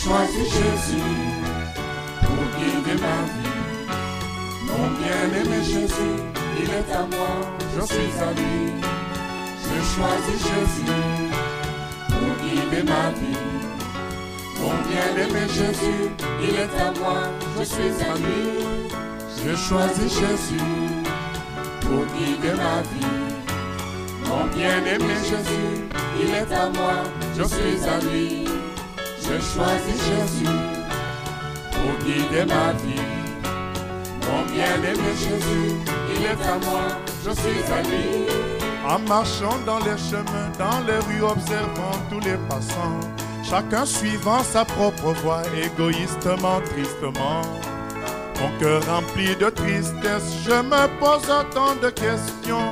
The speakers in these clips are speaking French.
choisi Jésus pour guider ma vie. Mon bien-aimé Jésus, il est à moi, je suis à lui. J'ai choisi Jésus pour guider ma vie. Mon bien-aimé Jésus, il est à moi, je suis à lui. J'ai choisi Jésus pour guider ma vie. Mon bien-aimé Jésus, il est à moi, je suis à lui. J'ai choisi Jésus pour guider ma vie. Mon bien-aimé Jésus, il est à moi, je suis à lui. En marchant dans les chemins, dans les rues, observant tous les passants, chacun suivant sa propre voie, égoïstement, tristement. Mon cœur rempli de tristesse, je me pose autant de questions.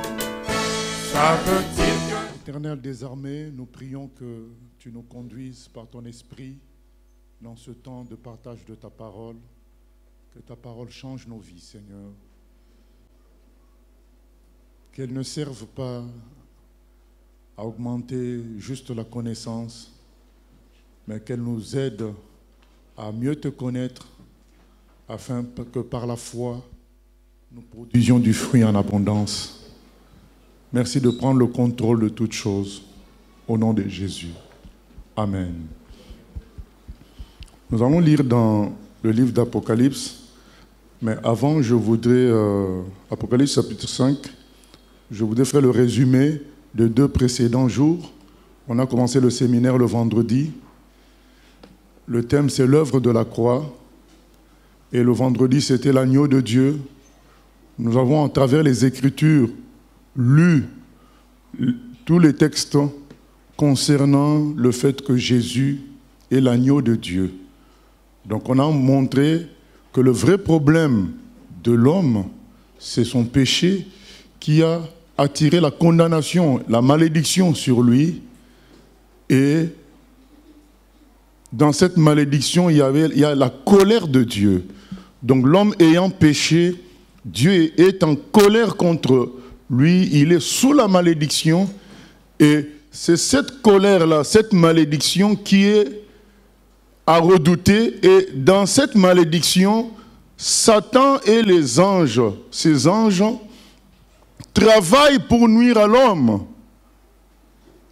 Ça veut-il que... Éternel des armées, nous prions que tu nous conduises par ton esprit dans ce temps de partage de ta parole. Que ta parole change nos vies, Seigneur. Qu'elle ne serve pas à augmenter juste la connaissance, mais qu'elle nous aide à mieux te connaître, afin que par la foi, nous produisions du fruit en abondance. Merci de prendre le contrôle de toutes choses. Au nom de Jésus. Amen. Nous allons lire dans le livre d'Apocalypse, mais avant, je voudrais, Apocalypse chapitre 5, je voudrais faire le résumé de 2 précédents jours. On a commencé le séminaire le vendredi. Le thème, c'est l'œuvre de la croix. Et le vendredi, c'était l'agneau de Dieu. Nous avons, à travers les Écritures, lu tous les textes concernant le fait que Jésus est l'agneau de Dieu. Donc on a montré que le vrai problème de l'homme, c'est son péché qui a attiré la condamnation, la malédiction sur lui. Et dans cette malédiction, il y a la colère de Dieu. Donc l'homme ayant péché, Dieu est en colère contre lui, il est sous la malédiction. Et c'est cette colère-là, cette malédiction qui est à redouter. Et dans cette malédiction, Satan et les anges, ces anges, travaillent pour nuire à l'homme.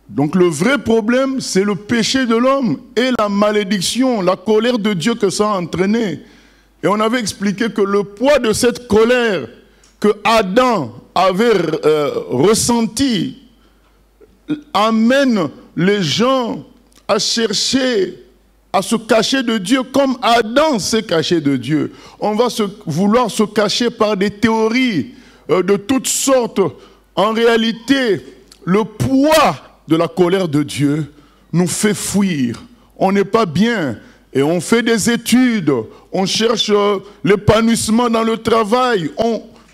Donc le vrai problème, c'est le péché de l'homme et la malédiction, la colère de Dieu que ça a entraîné. Et on avait expliqué que le poids de cette colère que Adam avait ressenti amène les gens à chercher, à se cacher de Dieu comme Adam s'est caché de Dieu. On va vouloir se cacher par des théories de toutes sortes. En réalité, le poids de la colère de Dieu nous fait fuir. On n'est pas bien et on fait des études, on cherche l'épanouissement dans le travail.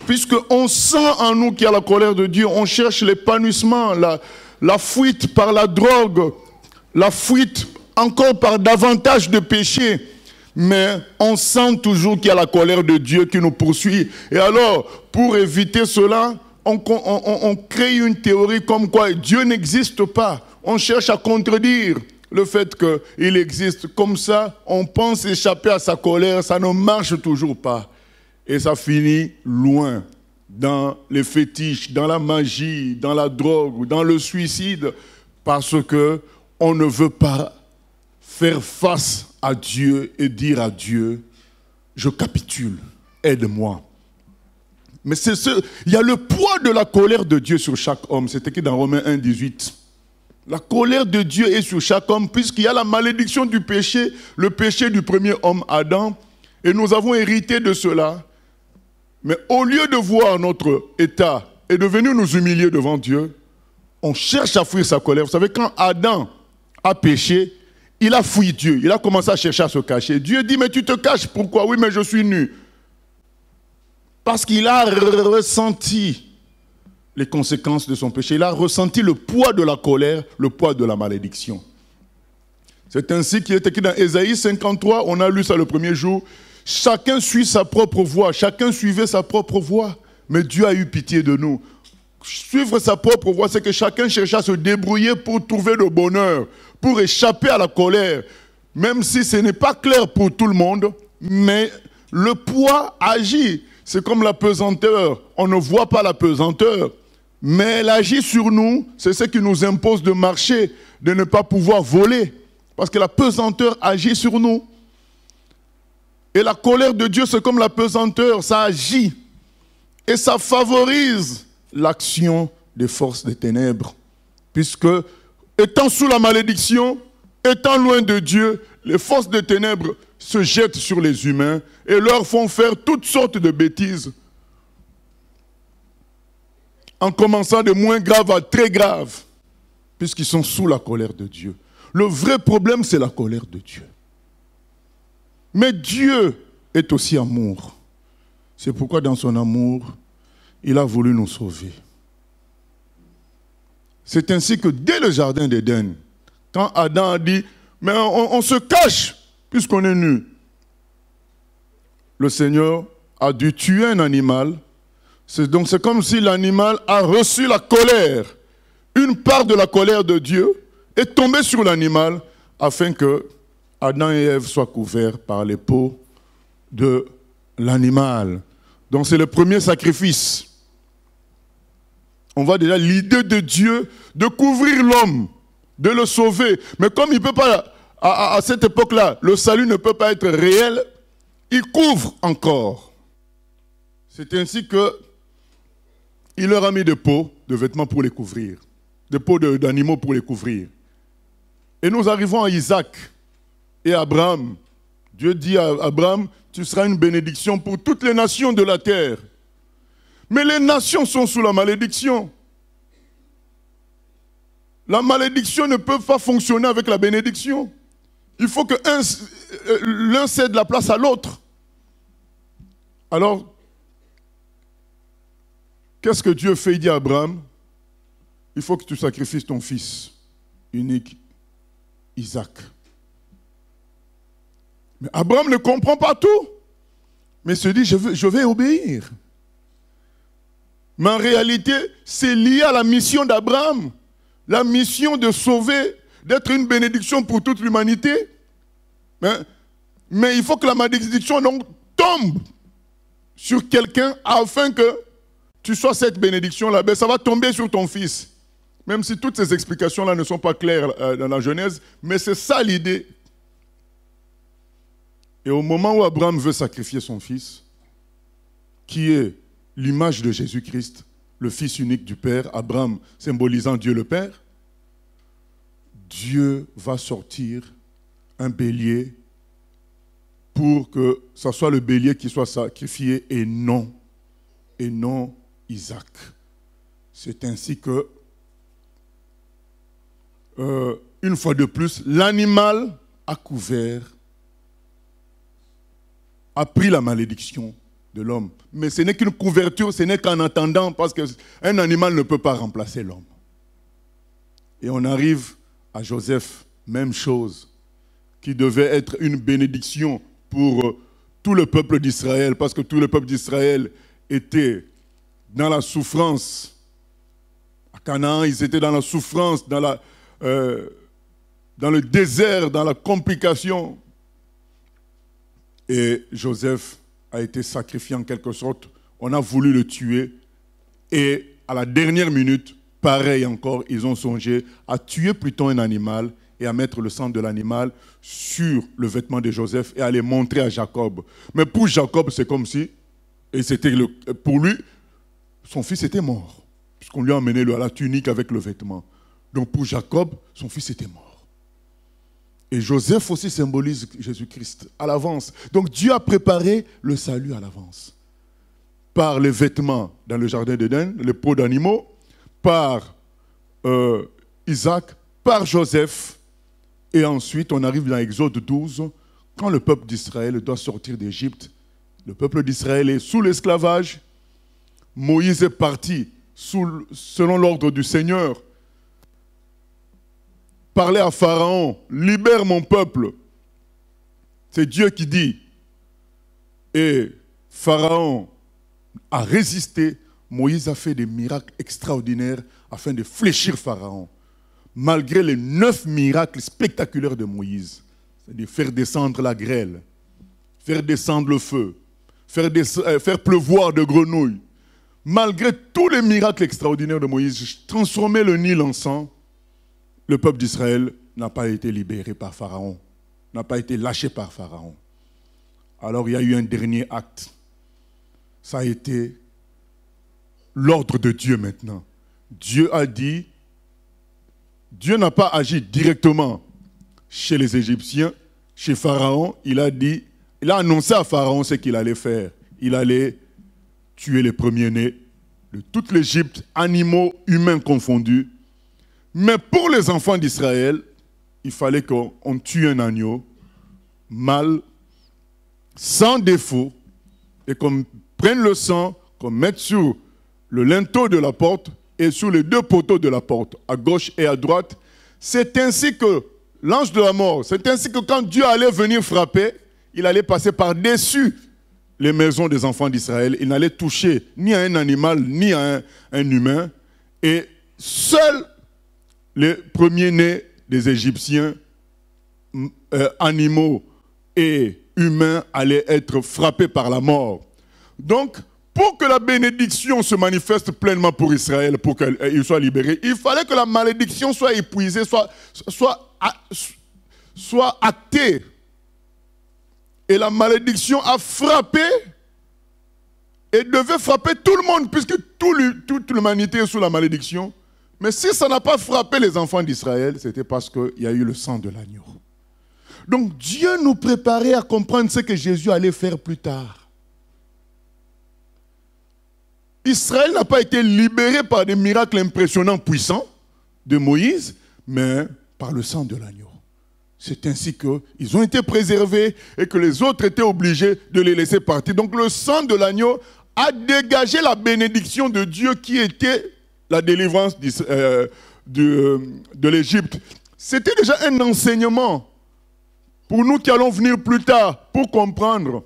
Puisqu'on sent en nous qu'il y a la colère de Dieu, on cherche l'épanouissement, la fuite par la drogue, la fuite encore par davantage de péchés. Mais on sent toujours qu'il y a la colère de Dieu qui nous poursuit. Et alors, pour éviter cela, on crée une théorie comme quoi Dieu n'existe pas. On cherche à contredire le fait qu'il existe. Comme ça, on pense échapper à sa colère, ça ne marche toujours pas. Et ça finit loin, dans les fétiches, dans la magie, dans la drogue, dans le suicide, parce qu'on ne veut pas faire face à Dieu et dire à Dieu, je capitule, aide-moi. Mais il y a le poids de la colère de Dieu sur chaque homme. C'est écrit dans Romains 1, 18. La colère de Dieu est sur chaque homme, puisqu'il y a la malédiction du péché, le péché du premier homme, Adam, et nous avons hérité de cela. Mais au lieu de voir notre état et de venir nous humilier devant Dieu, on cherche à fuir sa colère. Vous savez, quand Adam a péché, il a fui Dieu. Il a commencé à chercher à se cacher. Dieu dit, mais tu te caches, pourquoi? Oui, mais je suis nu. Parce qu'il a ressenti les conséquences de son péché. Il a ressenti le poids de la colère, le poids de la malédiction. C'est ainsi qu'il est écrit dans Ésaïe 53, on a lu ça le premier jour. Chacun suit sa propre voie, chacun suivait sa propre voie, mais Dieu a eu pitié de nous. Suivre sa propre voie, c'est que chacun cherchait à se débrouiller pour trouver le bonheur, pour échapper à la colère. même si ce n'est pas clair pour tout le monde, mais le poids agit. C'est comme la pesanteur. On ne voit pas la pesanteur, mais elle agit sur nous. C'est ce qui nous impose de marcher, de ne pas pouvoir voler. Parce que la pesanteur agit sur nous. Et la colère de Dieu, c'est comme la pesanteur, ça agit. Et ça favorise l'action des forces des ténèbres. Puisque, étant sous la malédiction, étant loin de Dieu, les forces des ténèbres se jettent sur les humains et leur font faire toutes sortes de bêtises. En commençant de moins grave à très grave, puisqu'ils sont sous la colère de Dieu. Le vrai problème, c'est la colère de Dieu. Mais Dieu est aussi amour. C'est pourquoi dans son amour, il a voulu nous sauver. C'est ainsi que dès le jardin d'Éden, quand Adam a dit, mais on se cache puisqu'on est nu, le Seigneur a dû tuer un animal. Donc c'est comme si l'animal a reçu la colère. Une part de la colère de Dieu est tombée sur l'animal afin que Adam et Ève soient couverts par les peaux de l'animal. Donc c'est le premier sacrifice. On voit déjà l'idée de Dieu de couvrir l'homme, de le sauver. Mais comme il ne peut pas, à cette époque-là, le salut ne peut pas être réel, il couvre encore. C'est ainsi qu'il leur a mis des peaux de vêtements pour les couvrir, des peaux d'animaux pour les couvrir. Et nous arrivons à Isaac et Abraham. Dieu dit à Abraham, tu seras une bénédiction pour toutes les nations de la terre. Mais les nations sont sous la malédiction. La malédiction ne peut pas fonctionner avec la bénédiction. Il faut que l'un cède la place à l'autre. Alors, qu'est-ce que Dieu fait? Il dit à Abraham, il faut que tu sacrifies ton fils unique, Isaac. Mais Abraham ne comprend pas tout. Mais se dit, je vais obéir. Mais en réalité, c'est lié à la mission d'Abraham. La mission de sauver, d'être une bénédiction pour toute l'humanité. Mais il faut que la malédiction donc tombe sur quelqu'un afin que tu sois cette bénédiction-là. Ben, ça va tomber sur ton fils. Même si toutes ces explications-là ne sont pas claires dans la Genèse, mais c'est ça l'idée. Et au moment où Abraham veut sacrifier son fils, qui est l'image de Jésus-Christ, le fils unique du Père, Abraham symbolisant Dieu le Père, Dieu va sortir un bélier pour que ce soit le bélier qui soit sacrifié et non Isaac. C'est ainsi que, une fois de plus, l'animal a couvert, a pris la malédiction de l'homme. Mais ce n'est qu'une couverture, ce n'est qu'en attendant, parce qu'un animal ne peut pas remplacer l'homme. Et on arrive à Joseph, même chose, qui devait être une bénédiction pour tout le peuple d'Israël, parce que tout le peuple d'Israël était dans la souffrance. À Canaan, ils étaient dans la souffrance, dans le désert, dans la complication. Et Joseph a été sacrifié en quelque sorte. On a voulu le tuer. Et à la dernière minute, pareil encore, ils ont songé à tuer plutôt un animal et à mettre le sang de l'animal sur le vêtement de Joseph et à les montrer à Jacob. Mais pour Jacob, c'est comme si, et c'était pour lui, son fils était mort, puisqu'on lui a emmené la tunique avec le vêtement. Donc pour Jacob, son fils était mort. Et Joseph aussi symbolise Jésus-Christ à l'avance. Donc Dieu a préparé le salut à l'avance. Par les vêtements dans le jardin d'Éden, les peaux d'animaux, par Isaac, par Joseph. Et ensuite, on arrive dans Exode 12, quand le peuple d'Israël doit sortir d'Égypte. Le peuple d'Israël est sous l'esclavage. Moïse est parti selon l'ordre du Seigneur. Parler à Pharaon, libère mon peuple. C'est Dieu qui dit. Et Pharaon a résisté. Moïse a fait des miracles extraordinaires afin de fléchir Pharaon. Malgré les 9 miracles spectaculaires de Moïse. c'est-à-dire faire descendre la grêle, faire descendre le feu, faire pleuvoir de grenouilles. Malgré tous les miracles extraordinaires de Moïse, transformer le Nil en sang, le peuple d'Israël n'a pas été libéré par Pharaon, n'a pas été lâché par Pharaon. Alors il y a eu un dernier acte. Ça a été l'ordre de Dieu maintenant. Dieu a dit, Dieu n'a pas agi directement chez les Égyptiens, chez Pharaon. Il a annoncé à Pharaon ce qu'il allait faire. Il allait tuer les premiers-nés de toute l'Égypte, animaux, humains confondus. Mais pour les enfants d'Israël, il fallait qu'on tue un agneau, mâle, sans défaut, et qu'on prenne le sang, qu'on mette sur le linteau de la porte et sur les 2 poteaux de la porte, à gauche et à droite. C'est ainsi que l'ange de la mort, c'est ainsi que quand Dieu allait venir frapper, il allait passer par-dessus les maisons des enfants d'Israël. Il n'allait toucher ni à un animal, ni à un humain. Et seuls les premiers-nés des Égyptiens, animaux et humains, allaient être frappés par la mort. Donc, pour que la bénédiction se manifeste pleinement pour Israël, pour qu'il soit libéré, il fallait que la malédiction soit épuisée, soit actée. Et la malédiction a frappé et devait frapper tout le monde, puisque toute l'humanité est sous la malédiction. Mais si ça n'a pas frappé les enfants d'Israël, c'était parce qu'il y a eu le sang de l'agneau. Donc Dieu nous préparait à comprendre ce que Jésus allait faire plus tard. Israël n'a pas été libéré par des miracles impressionnants, puissants de Moïse, mais par le sang de l'agneau. C'est ainsi qu'ils ont été préservés et que les autres étaient obligés de les laisser partir. Donc le sang de l'agneau a dégagé la bénédiction de Dieu qui était la délivrance de l'Égypte. C'était déjà un enseignement pour nous qui allons venir plus tard pour comprendre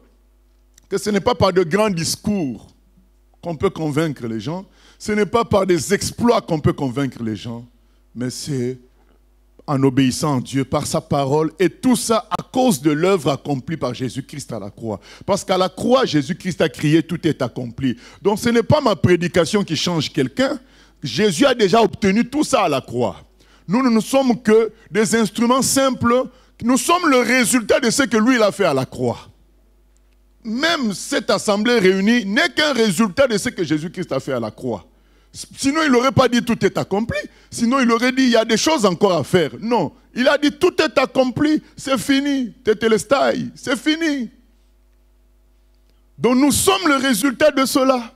que ce n'est pas par de grands discours qu'on peut convaincre les gens, ce n'est pas par des exploits qu'on peut convaincre les gens, mais c'est en obéissant à Dieu, par sa parole, et tout ça à cause de l'œuvre accomplie par Jésus-Christ à la croix. Parce qu'à la croix, Jésus-Christ a crié « tout est accompli ». Donc ce n'est pas ma prédication qui change quelqu'un, Jésus a déjà obtenu tout ça à la croix. Nous ne sommes que des instruments simples, nous sommes le résultat de ce que lui il a fait à la croix. Même cette assemblée réunie n'est qu'un résultat de ce que Jésus-Christ a fait à la croix. Sinon, il n'aurait pas dit tout est accompli. Sinon, il aurait dit il y a des choses encore à faire. Non, il a dit tout est accompli, c'est fini. Tétélestai, c'est fini. Donc nous sommes le résultat de cela.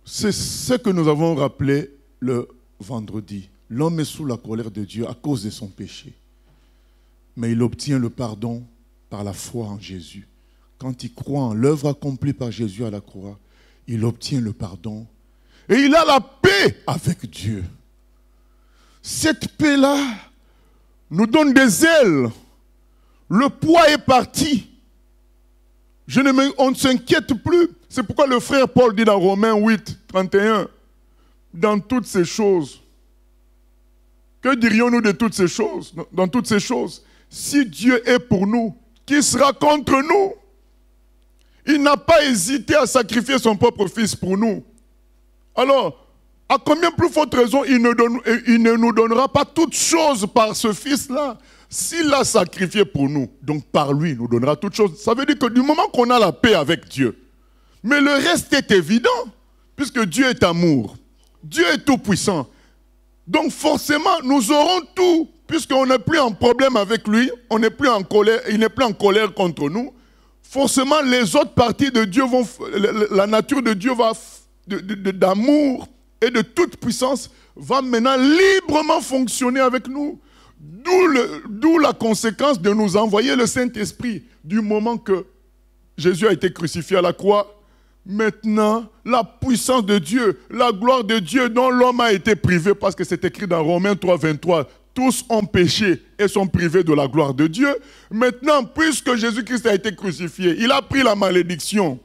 C'est ce que nous avons rappelé le vendredi. L'homme est sous la colère de Dieu à cause de son péché. Mais il obtient le pardon par la foi en Jésus. Quand il croit en l'œuvre accomplie par Jésus à la croix, il obtient le pardon. Et il a la paix avec Dieu. Cette paix-là nous donne des ailes. Le poids est parti. On ne s'inquiète plus. C'est pourquoi le frère Paul dit dans Romains 8, 31, dans toutes ces choses, que dirions-nous de toutes ces choses? Dans toutes ces choses, si Dieu est pour nous, qui sera contre nous? Il n'a pas hésité à sacrifier son propre fils pour nous. Alors, à combien plus forte raison il ne nous donnera pas toutes choses par ce fils-là? S'il l'a sacrifié pour nous, donc par lui, il nous donnera toutes choses. Ça veut dire que du moment qu'on a la paix avec Dieu, mais le reste est évident, puisque Dieu est amour. Dieu est tout puissant. Donc forcément, nous aurons tout, puisqu'on n'est plus en problème avec lui, on n'est plus en colère, il n'est plus en colère contre nous. Forcément, les autres parties de Dieu vont, la nature de Dieu va, d'amour et de toute puissance, va maintenant librement fonctionner avec nous. D'où la conséquence de nous envoyer le Saint-Esprit. Du moment que Jésus a été crucifié à la croix, maintenant, la puissance de Dieu, la gloire de Dieu dont l'homme a été privé, parce que c'est écrit dans Romains 3, 23, tous ont péché et sont privés de la gloire de Dieu. Maintenant, puisque Jésus-Christ a été crucifié, il a pris la malédiction.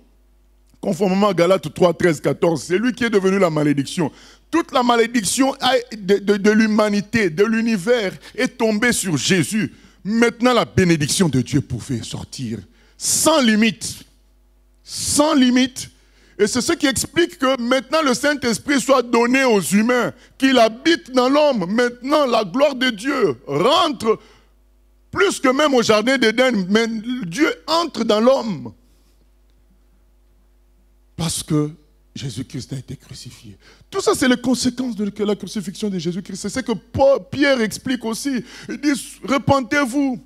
Conformément à Galates 3, 13, 14, c'est lui qui est devenu la malédiction. toute la malédiction de l'humanité, de l'univers est tombée sur Jésus. Maintenant, la bénédiction de Dieu pouvait sortir sans limite. Sans limite. Et c'est ce qui explique que maintenant le Saint-Esprit soit donné aux humains, qu'il habite dans l'homme. Maintenant, la gloire de Dieu rentre plus que même au jardin d'Éden. Mais Dieu entre dans l'homme. Parce que Jésus-Christ a été crucifié. Tout ça, c'est les conséquences de la crucifixion de Jésus-Christ. C'est ce que Pierre explique aussi. Il dit, repentez-vous.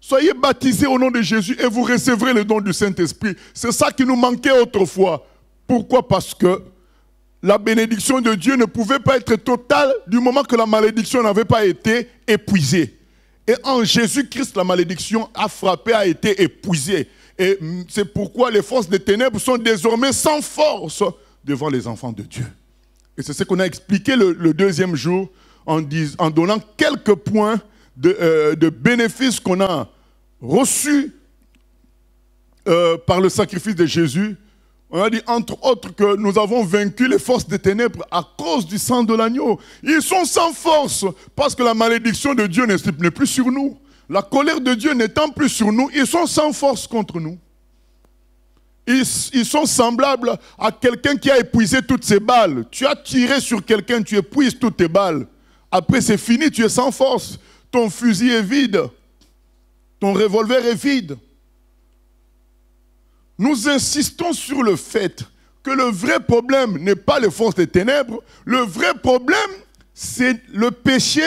Soyez baptisés au nom de Jésus et vous recevrez le don du Saint-Esprit. C'est ça qui nous manquait autrefois. Pourquoi? Parce que la bénédiction de Dieu ne pouvait pas être totale du moment que la malédiction n'avait pas été épuisée. Et en Jésus-Christ, la malédiction a frappé, a été épuisée. Et c'est pourquoi les forces des ténèbres sont désormais sans force devant les enfants de Dieu. Et c'est ce qu'on a expliqué le deuxième jour en donnant quelques points de bénéfices qu'on a reçus par le sacrifice de Jésus. On a dit entre autres que nous avons vaincu les forces des ténèbres à cause du sang de l'agneau. Ils sont sans force parce que la malédiction de Dieu n'est plus sur nous. La colère de Dieu n'étant plus sur nous, ils sont sans force contre nous. Ils sont semblables à quelqu'un qui a épuisé toutes ses balles. Tu as tiré sur quelqu'un, tu épuises toutes tes balles. Après c'est fini, tu es sans force. Ton fusil est vide. Ton revolver est vide. Nous insistons sur le fait que le vrai problème n'est pas les forces des ténèbres. Le vrai problème, c'est le péché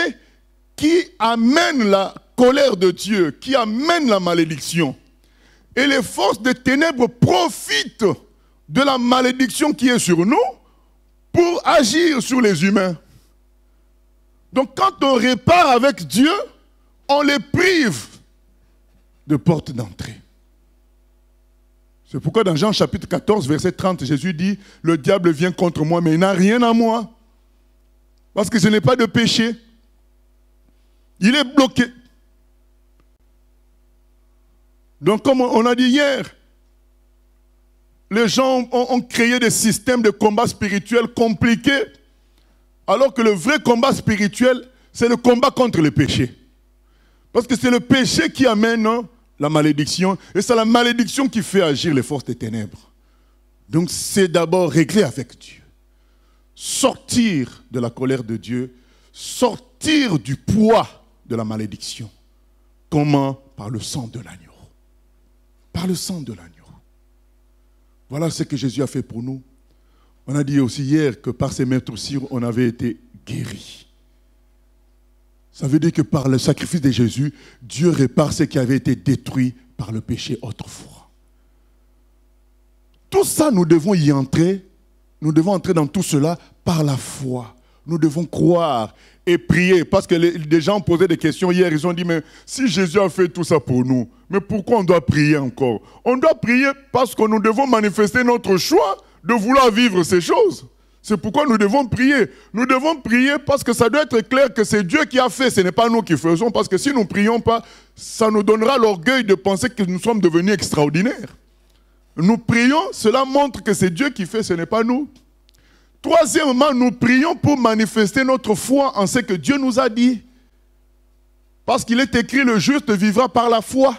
qui amène la colère de Dieu, qui amène la malédiction. Et les forces des ténèbres profitent de la malédiction qui est sur nous pour agir sur les humains. Donc quand on répare avec Dieu, on les prive de porte d'entrée. C'est pourquoi dans Jean chapitre 14, verset 30, Jésus dit, « Le diable vient contre moi, mais il n'a rien à moi, parce que je n'ai pas de péché. » Il est bloqué. Donc comme on a dit hier, les gens ont créé des systèmes de combat spirituel compliqués, alors que le vrai combat spirituel, c'est le combat contre le péché. Parce que c'est le péché qui amène la malédiction, et c'est la malédiction qui fait agir les forces des ténèbres. Donc c'est d'abord régler avec Dieu. Sortir de la colère de Dieu, sortir du poids de la malédiction. Comment? Par le sang de l'agneau. Par le sang de l'agneau. Voilà ce que Jésus a fait pour nous. On a dit aussi hier que par ses meurtrissures, on avait été guéris. Ça veut dire que par le sacrifice de Jésus, Dieu répare ce qui avait été détruit par le péché autrefois. Tout ça, nous devons y entrer. Nous devons entrer dans tout cela par la foi. Nous devons croire et prier. Parce que les gens posaient des questions hier. Ils ont dit, mais si Jésus a fait tout ça pour nous, mais pourquoi on doit prier encore? On doit prier parce que nous devons manifester notre choix de vouloir vivre ces choses. C'est pourquoi nous devons prier. Nous devons prier parce que ça doit être clair que c'est Dieu qui a fait. Ce n'est pas nous qui faisons. Parce que si nous ne prions pas, ça nous donnera l'orgueil de penser que nous sommes devenus extraordinaires. Nous prions, cela montre que c'est Dieu qui fait, ce n'est pas nous. Troisièmement, nous prions pour manifester notre foi en ce que Dieu nous a dit. Parce qu'il est écrit, le juste vivra par la foi.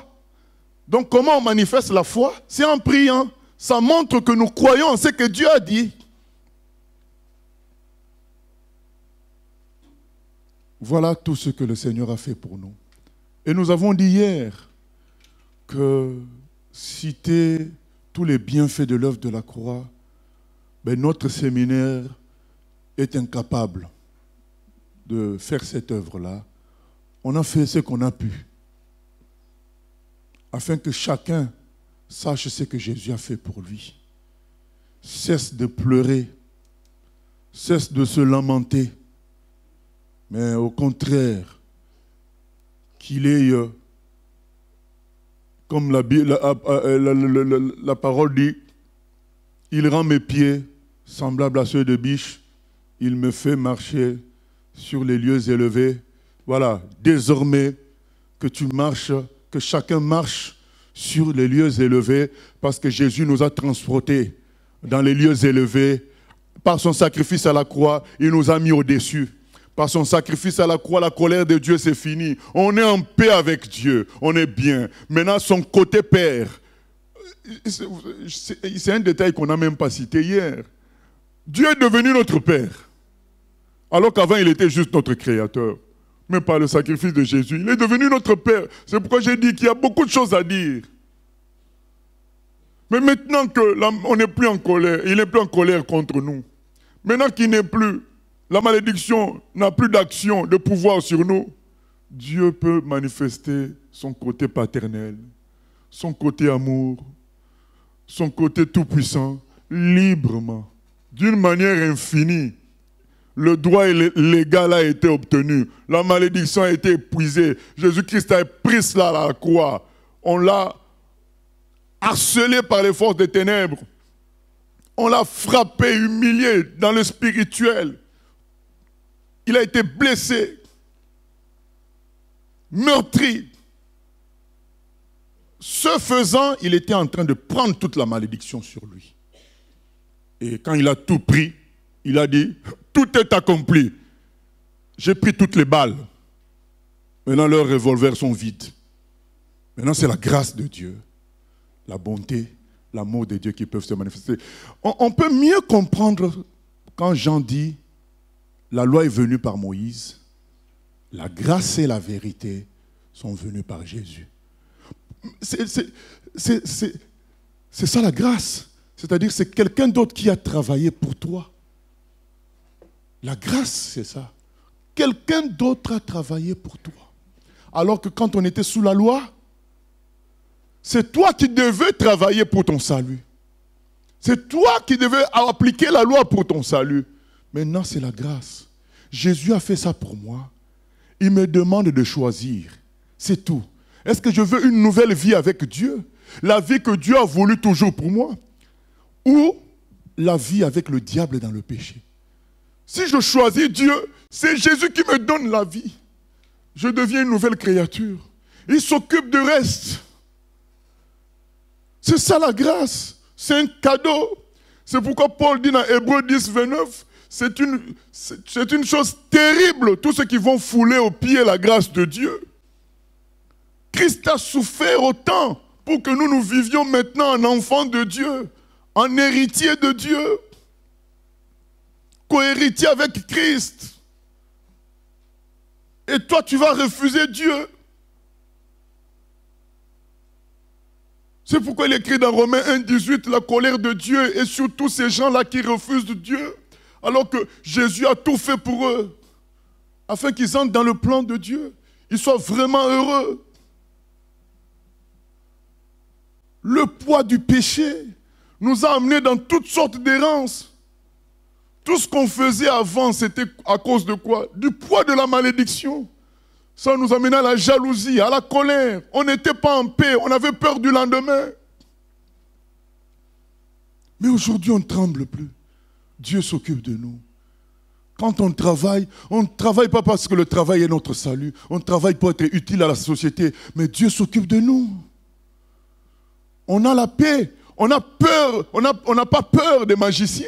Donc comment on manifeste la foi? C'est en priant. Ça montre que nous croyons en ce que Dieu a dit. Voilà tout ce que le Seigneur a fait pour nous. Et nous avons dit hier que citer tous les bienfaits de l'œuvre de la croix, ben notre séminaire est incapable de faire cette œuvre-là. On a fait ce qu'on a pu, afin que chacun sache ce que Jésus a fait pour lui. Cesse de pleurer, cesse de se lamenter, mais au contraire, qu'il ait, comme la parole dit, il rend mes pieds semblables à ceux de biche, il me fait marcher sur les lieux élevés. Voilà, désormais que tu marches, que chacun marche sur les lieux élevés, parce que Jésus nous a transportés dans les lieux élevés Par son sacrifice à la croix, il nous a mis au-dessus. Par son sacrifice à la croix, la colère de Dieu, c'est fini. On est en paix avec Dieu. On est bien. Maintenant, son côté Père. C'est un détail qu'on n'a même pas cité hier. Dieu est devenu notre Père. Alors qu'avant, il était juste notre Créateur. Mais par le sacrifice de Jésus, il est devenu notre Père. C'est pourquoi j'ai dit qu'il y a beaucoup de choses à dire. Mais maintenant qu'on n'est plus en colère, il n'est plus en colère contre nous. Maintenant qu'il n'est plus, la malédiction n'a plus d'action, de pouvoir sur nous. Dieu peut manifester son côté paternel, son côté amour, son côté tout-puissant, librement, d'une manière infinie. Le droit légal a été obtenu, la malédiction a été épuisée. Jésus-Christ a pris cela à la croix. On l'a harcelé par les forces des ténèbres. On l'a frappé, humilié dans le spirituel. Il a été blessé, meurtri. Ce faisant, il était en train de prendre toute la malédiction sur lui. Et quand il a tout pris, il a dit, tout est accompli. J'ai pris toutes les balles. Maintenant, leurs revolvers sont vides. Maintenant, c'est la grâce de Dieu, la bonté, l'amour de Dieu qui peuvent se manifester. On peut mieux comprendre quand Jean dit, la loi est venue par Moïse, la grâce et la vérité sont venues par Jésus. C'est ça la grâce. C'est-à-dire c'est quelqu'un d'autre qui a travaillé pour toi. La grâce, c'est ça. Quelqu'un d'autre a travaillé pour toi. Alors que quand on était sous la loi, c'est toi qui devais travailler pour ton salut. C'est toi qui devais appliquer la loi pour ton salut. Maintenant, c'est la grâce. Jésus a fait ça pour moi. Il me demande de choisir. C'est tout. Est-ce que je veux une nouvelle vie avec Dieu? La vie que Dieu a voulu toujours pour moi? Ou la vie avec le diable dans le péché? Si je choisis Dieu, c'est Jésus qui me donne la vie. Je deviens une nouvelle créature. Il s'occupe du reste. C'est ça la grâce. C'est un cadeau. C'est pourquoi Paul dit dans Hébreux 10, 29, c'est une chose terrible, tous ceux qui vont fouler aux pieds la grâce de Dieu. Christ a souffert autant pour que nous vivions maintenant en enfants de Dieu, en héritiers de Dieu, co-héritiers avec Christ. Et toi, tu vas refuser Dieu. C'est pourquoi il écrit dans Romains 1, 18, la colère de Dieu est sur tous ces gens-là qui refusent Dieu, alors que Jésus a tout fait pour eux, afin qu'ils entrent dans le plan de Dieu, ils soient vraiment heureux. Le poids du péché nous a amenés dans toutes sortes d'errances. Tout ce qu'on faisait avant, c'était à cause de quoi? Du poids de la malédiction. Ça nous amenait à la jalousie, à la colère. On n'était pas en paix, on avait peur du lendemain. Mais aujourd'hui, on ne tremble plus. Dieu s'occupe de nous. Quand on ne travaille pas parce que le travail est notre salut. On travaille pour être utile à la société. Mais Dieu s'occupe de nous. On a la paix. On a peur. On n'a pas peur des magiciens.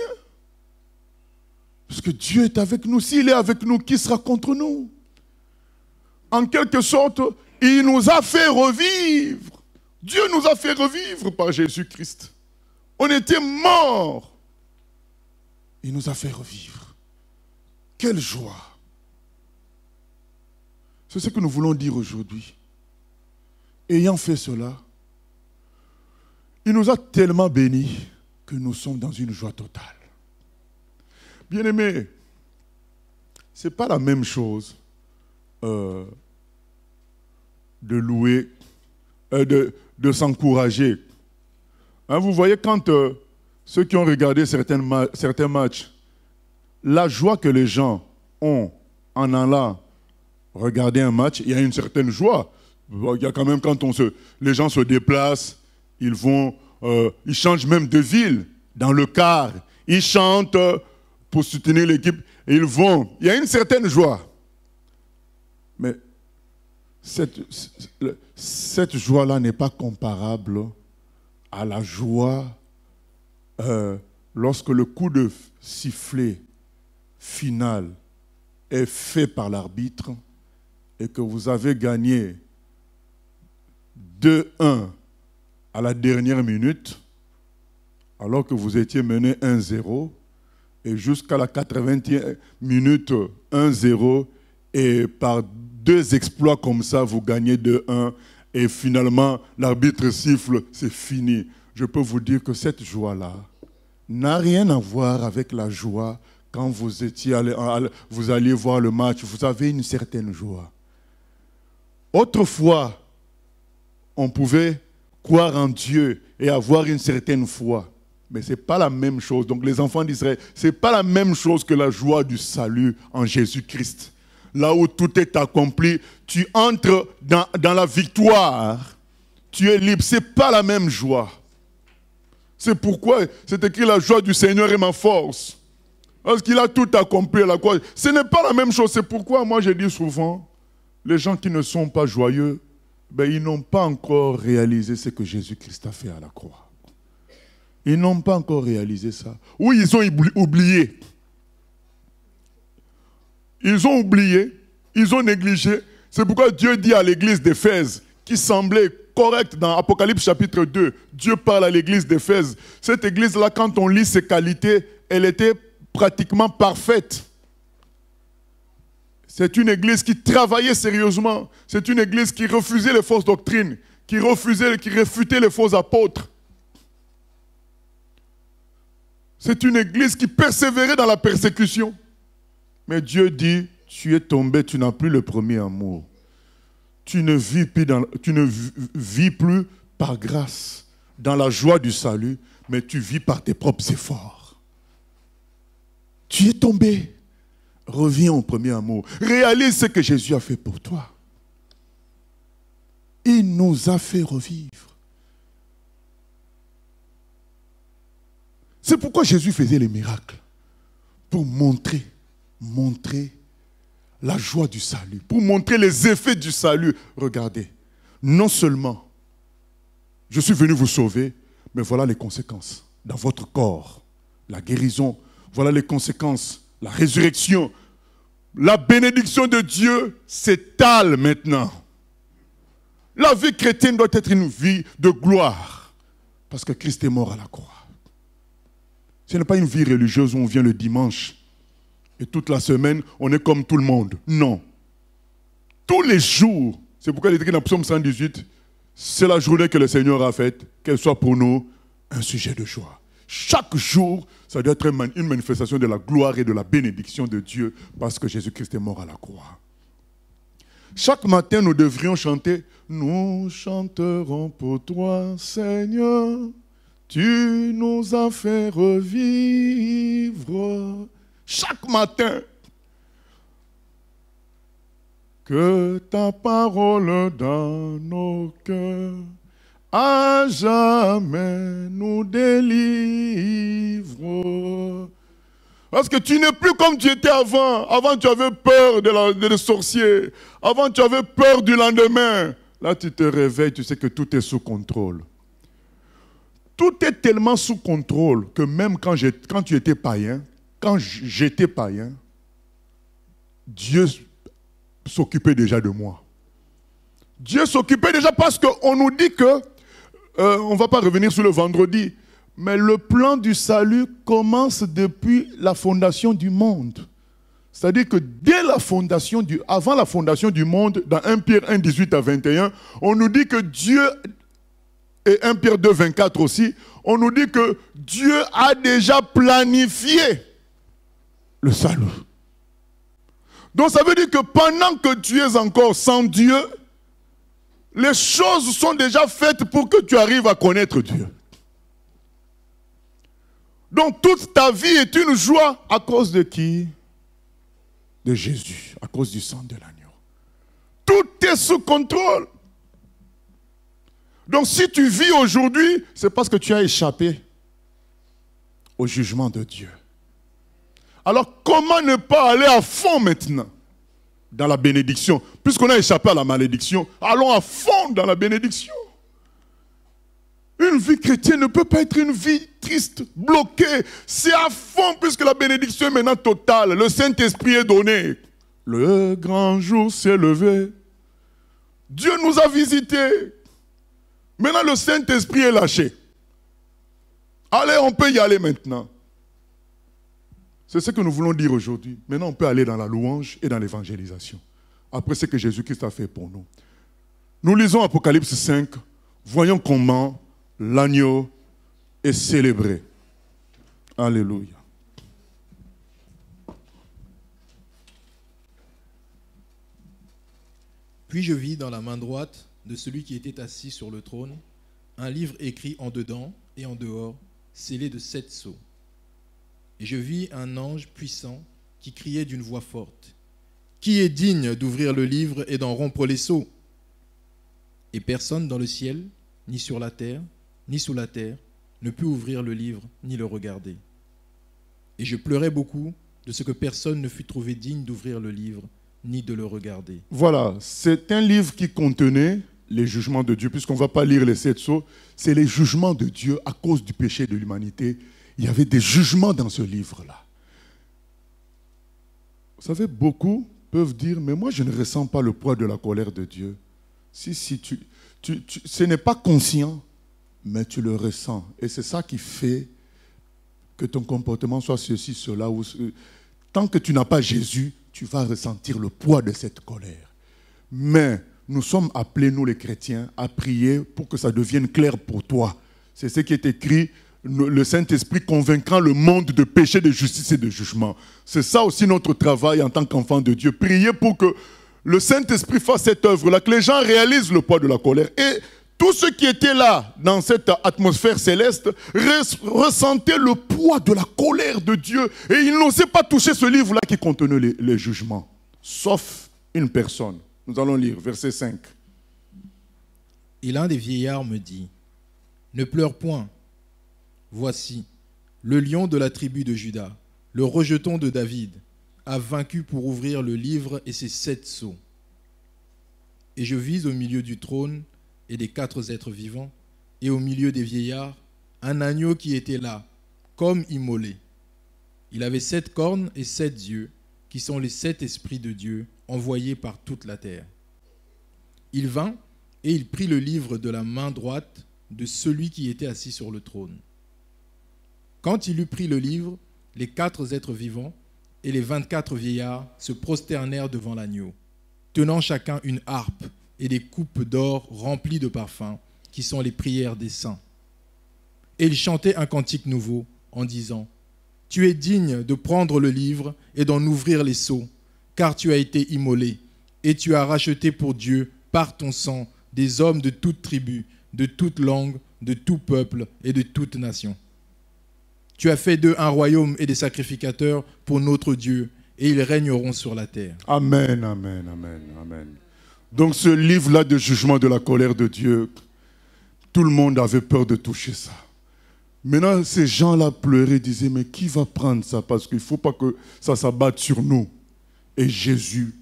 Parce que Dieu est avec nous. S'il est avec nous, qui sera contre nous? En quelque sorte, il nous a fait revivre. Dieu nous a fait revivre par Jésus-Christ. On était morts. Il nous a fait revivre. Quelle joie! C'est ce que nous voulons dire aujourd'hui. Ayant fait cela, il nous a tellement bénis que nous sommes dans une joie totale. Bien-aimés, ce n'est pas la même chose de louer, de s'encourager. Hein, vous voyez, quand ceux qui ont regardé certains matchs, la joie que les gens ont en allant regarder un match, il y a une certaine joie. Il y a quand même, quand les gens se déplacent, ils changent même de ville, dans le car, ils chantent pour soutenir l'équipe, et ils vont. Il y a une certaine joie. Mais cette joie-là n'est pas comparable à la joie lorsque le coup de sifflet final est fait par l'arbitre et que vous avez gagné 2-1 à la dernière minute, alors que vous étiez mené 1-0, et jusqu'à la 80e minute 1-0, et par 2 exploits comme ça, vous gagnez 2-1, et finalement, l'arbitre siffle, c'est fini. Je peux vous dire que cette joie-là n'a rien à voir avec la joie quand vous alliez voir le match. Vous avez une certaine joie. Autrefois, on pouvait croire en Dieu et avoir une certaine foi. Mais ce n'est pas la même chose. Donc les enfants d'Israël, ce n'est pas la même chose que la joie du salut en Jésus-Christ. Là où tout est accompli, tu entres dans la victoire. Tu es libre. Ce n'est pas la même joie. C'est pourquoi c'est écrit la joie du Seigneur est ma force. Parce qu'il a tout accompli à la croix. Ce n'est pas la même chose. C'est pourquoi moi je dis souvent, les gens qui ne sont pas joyeux, ben, ils n'ont pas encore réalisé ce que Jésus-Christ a fait à la croix. Ils n'ont pas encore réalisé ça. Oui, ils ont oublié. Ils ont oublié, ils ont négligé. C'est pourquoi Dieu dit à l'église d'Éphèse, qui semblait correcte dans Apocalypse chapitre 2, Dieu parle à l'église d'Éphèse. Cette église-là, quand on lit ses qualités, elle était pratiquement parfaite. C'est une église qui travaillait sérieusement. C'est une église qui refusait les fausses doctrines, qui réfutait les faux apôtres. C'est une église qui persévérait dans la persécution. Mais Dieu dit, tu es tombé, tu n'as plus le premier amour. Tu ne vis plus par grâce, dans la joie du salut, mais tu vis par tes propres efforts. Tu es tombé. Reviens au premier amour. Réalise ce que Jésus a fait pour toi. Il nous a fait revivre. C'est pourquoi Jésus faisait les miracles. Pour montrer la joie du salut. Pour montrer les effets du salut. Regardez, non seulement je suis venu vous sauver, mais voilà les conséquences dans votre corps. La guérison, voilà les conséquences. La résurrection, la bénédiction de Dieu s'étale maintenant. La vie chrétienne doit être une vie de gloire. Parce que Christ est mort à la croix. Ce n'est pas une vie religieuse où on vient le dimanche et toute la semaine, on est comme tout le monde. Non. Tous les jours, c'est pourquoi il est écrit dans Psaume 118, c'est la journée que le Seigneur a faite, qu'elle soit pour nous un sujet de joie. Chaque jour, ça doit être une manifestation de la gloire et de la bénédiction de Dieu parce que Jésus-Christ est mort à la croix. Chaque matin, nous devrions chanter « Nous chanterons pour toi, Seigneur, tu nous as fait revivre. » Chaque matin, que ta parole dans nos cœurs à jamais nous délivre. Parce que tu n'es plus comme tu étais avant. Avant, tu avais peur des sorciers. Avant, tu avais peur du lendemain. Là, tu te réveilles, tu sais que tout est sous contrôle. Tout est tellement sous contrôle que même quand tu étais païen, quand j'étais païen, Dieu s'occupait déjà de moi. Dieu s'occupait déjà parce qu'on nous dit que, on ne va pas revenir sur le vendredi, mais le plan du salut commence depuis la fondation du monde. C'est-à-dire que avant la fondation du monde, dans 1 Pierre 1, 18 à 21, on nous dit que Dieu, et 1 Pierre 2, 24 aussi, on nous dit que Dieu a déjà planifié le salut. Donc ça veut dire que pendant que tu es encore sans Dieu, les choses sont déjà faites pour que tu arrives à connaître Dieu. Donc toute ta vie est une joie à cause de qui? De Jésus, à cause du sang de l'agneau. Tout est sous contrôle. Donc si tu vis aujourd'hui, c'est parce que tu as échappé au jugement de Dieu. Alors comment ne pas aller à fond maintenant dans la bénédiction? Puisqu'on a échappé à la malédiction, allons à fond dans la bénédiction. Une vie chrétienne ne peut pas être une vie triste, bloqué. C'est à fond puisque la bénédiction est maintenant totale. Le Saint-Esprit est donné. Le grand jour s'est levé. Dieu nous a visités. Maintenant, le Saint-Esprit est lâché. Allez, on peut y aller maintenant. C'est ce que nous voulons dire aujourd'hui. Maintenant, on peut aller dans la louange et dans l'évangélisation. Après ce que Jésus-Christ a fait pour nous. Nous lisons Apocalypse 5. Voyons comment l'agneau est célébré. Alléluia. Puis je vis dans la main droite de celui qui était assis sur le trône un livre écrit en dedans et en dehors, scellé de 7 sceaux. Et je vis un ange puissant qui criait d'une voix forte. Qui est digne d'ouvrir le livre et d'en rompre les sceaux? Et personne dans le ciel, ni sur la terre, ni sous la terre, ne put ouvrir le livre, ni le regarder. Et je pleurais beaucoup de ce que personne ne fut trouvé digne d'ouvrir le livre, ni de le regarder. Voilà, c'est un livre qui contenait les jugements de Dieu, puisqu'on ne va pas lire les 7 sceaux, c'est les jugements de Dieu à cause du péché de l'humanité. Il y avait des jugements dans ce livre-là. Vous savez, beaucoup peuvent dire, mais moi je ne ressens pas le poids de la colère de Dieu. Si ce n'est pas conscient, mais tu le ressens. Et c'est ça qui fait que ton comportement soit ceci, cela. Tant que tu n'as pas Jésus, tu vas ressentir le poids de cette colère. Mais nous sommes appelés, nous les chrétiens, à prier pour que ça devienne clair pour toi. C'est ce qui est écrit, le Saint-Esprit convaincant le monde de péché, de justice et de jugement. C'est ça aussi notre travail en tant qu'enfant de Dieu. Prier pour que le Saint-Esprit fasse cette œuvre-là, que les gens réalisent le poids de la colère. Et tous ceux qui étaient là, dans cette atmosphère céleste, ressentaient le poids de la colère de Dieu. Et ils n'osaient pas toucher ce livre-là qui contenait les jugements. Sauf une personne. Nous allons lire, verset 5. Et l'un des vieillards me dit, « Ne pleure point. Voici, le lion de la tribu de Juda, le rejeton de David, a vaincu pour ouvrir le livre et ses 7 sceaux. Et je vis au milieu du trône et des 4 êtres vivants, et au milieu des vieillards, un agneau qui était là, comme immolé. Il avait 7 cornes et 7 yeux, qui sont les 7 esprits de Dieu, envoyés par toute la terre. Il vint et il prit le livre de la main droite de celui qui était assis sur le trône. Quand il eut pris le livre, les 4 êtres vivants et les 24 vieillards se prosternèrent devant l'agneau, tenant chacun une harpe et des coupes d'or remplies de parfums, qui sont les prières des saints. Et ils chantaient un cantique nouveau en disant, « Tu es digne de prendre le livre et d'en ouvrir les sceaux, car tu as été immolé, et tu as racheté pour Dieu, par ton sang, des hommes de toute tribu, de toute langue, de tout peuple et de toute nation. Tu as fait d'eux un royaume et des sacrificateurs pour notre Dieu, et ils régneront sur la terre. » Amen, amen, amen, amen. Donc ce livre-là de jugement de la colère de Dieu, tout le monde avait peur de toucher ça. Maintenant, ces gens-là pleuraient, disaient, mais qui va prendre ça? Parce qu'il ne faut pas que ça s'abatte sur nous. Et Jésus,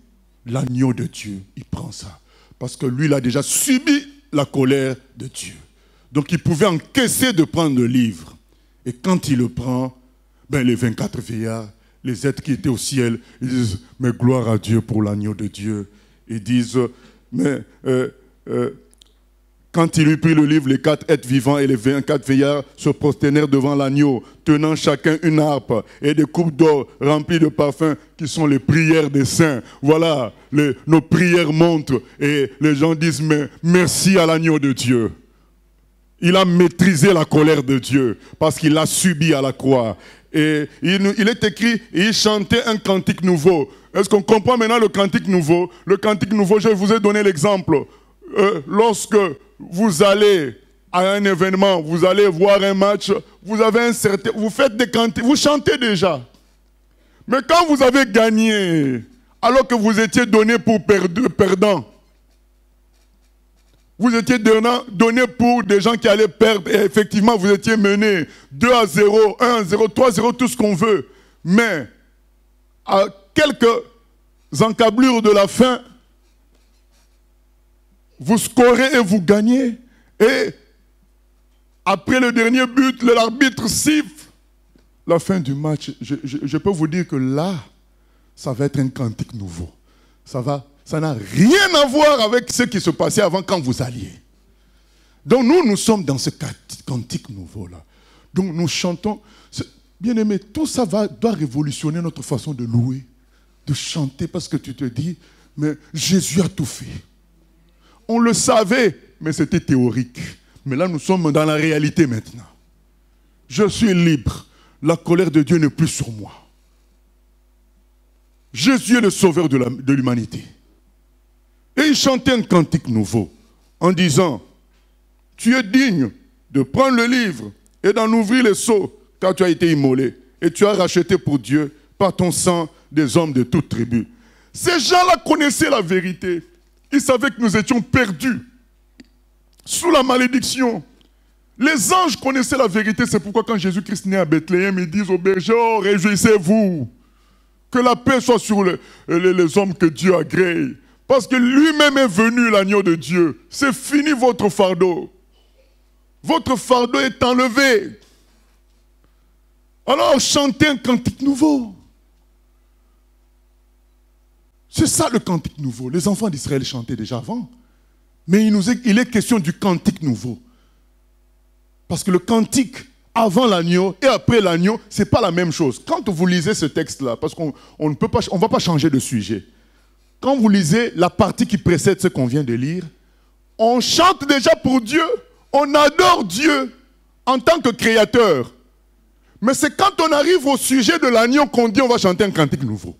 l'agneau de Dieu, il prend ça. Parce que lui, il a déjà subi la colère de Dieu. Donc il pouvait encaisser de prendre le livre. Et quand il le prend, les 24 vieillards, les êtres qui étaient au ciel, ils disent, mais gloire à Dieu pour l'agneau de Dieu. Ils disent, quand il eut pris le livre, les 4 êtres vivants et les 24 vieillards se prosternèrent devant l'agneau, tenant chacun une harpe et des coupes d'or remplies de parfums qui sont les prières des saints. Voilà, nos prières montent et les gens disent, mais merci à l'agneau de Dieu. Il a maîtrisé la colère de Dieu parce qu'il l'a subi à la croix. Et il est écrit, il chantait un cantique nouveau. Est-ce qu'on comprend maintenant le cantique nouveau? Le cantique nouveau, je vous ai donné l'exemple. Lorsque vous allez à un événement, vous allez voir un match, vous faites des cantiques, vous chantez déjà. Mais quand vous avez gagné, alors que vous étiez donné pour perdant, vous étiez donné pour des gens qui allaient perdre, et effectivement vous étiez mené 2-0, 1-0, 3-0, tout ce qu'on veut. Mais à quelques encablures de la fin, vous scorez et vous gagnez. Et Après le dernier but, l'arbitre siffle la fin du match. Je peux vous dire que là, ça va être un cantique nouveau. Ça n'a rien à voir avec ce qui se passait avant quand vous alliez. Donc nous sommes dans ce cantique nouveau-là. Donc nous chantons. Bien aimé, tout ça doit révolutionner notre façon de louer, de chanter, parce que tu te dis, mais Jésus a tout fait. On le savait, mais c'était théorique. Mais là, nous sommes dans la réalité maintenant. Je suis libre. La colère de Dieu n'est plus sur moi. Jésus est le sauveur de l'humanité. Et il chantait un cantique nouveau en disant, tu es digne de prendre le livre et d'en ouvrir les sceaux, car tu as été immolé et tu as racheté pour Dieu par ton sang des hommes de toute tribu. Ces gens-là connaissaient la vérité. Ils savaient que nous étions perdus sous la malédiction. Les anges connaissaient la vérité. C'est pourquoi quand Jésus-Christ naît à Bethléem, ils disent aux bergers, oh, réjouissez-vous. Que la paix soit sur les hommes que Dieu agrée. Parce que lui-même est venu, l'agneau de Dieu. C'est fini votre fardeau. Votre fardeau est enlevé. Alors chantez un cantique nouveau. C'est ça le cantique nouveau. Les enfants d'Israël chantaient déjà avant. Mais il est question du cantique nouveau. Parce que le cantique avant l'agneau et après l'agneau, ce n'est pas la même chose. Quand vous lisez ce texte-là, parce qu'on ne va pas changer de sujet. Quand vous lisez la partie qui précède ce qu'on vient de lire, on chante déjà pour Dieu. On adore Dieu en tant que créateur. Mais c'est quand on arrive au sujet de l'agneau qu'on dit on va chanter un cantique nouveau.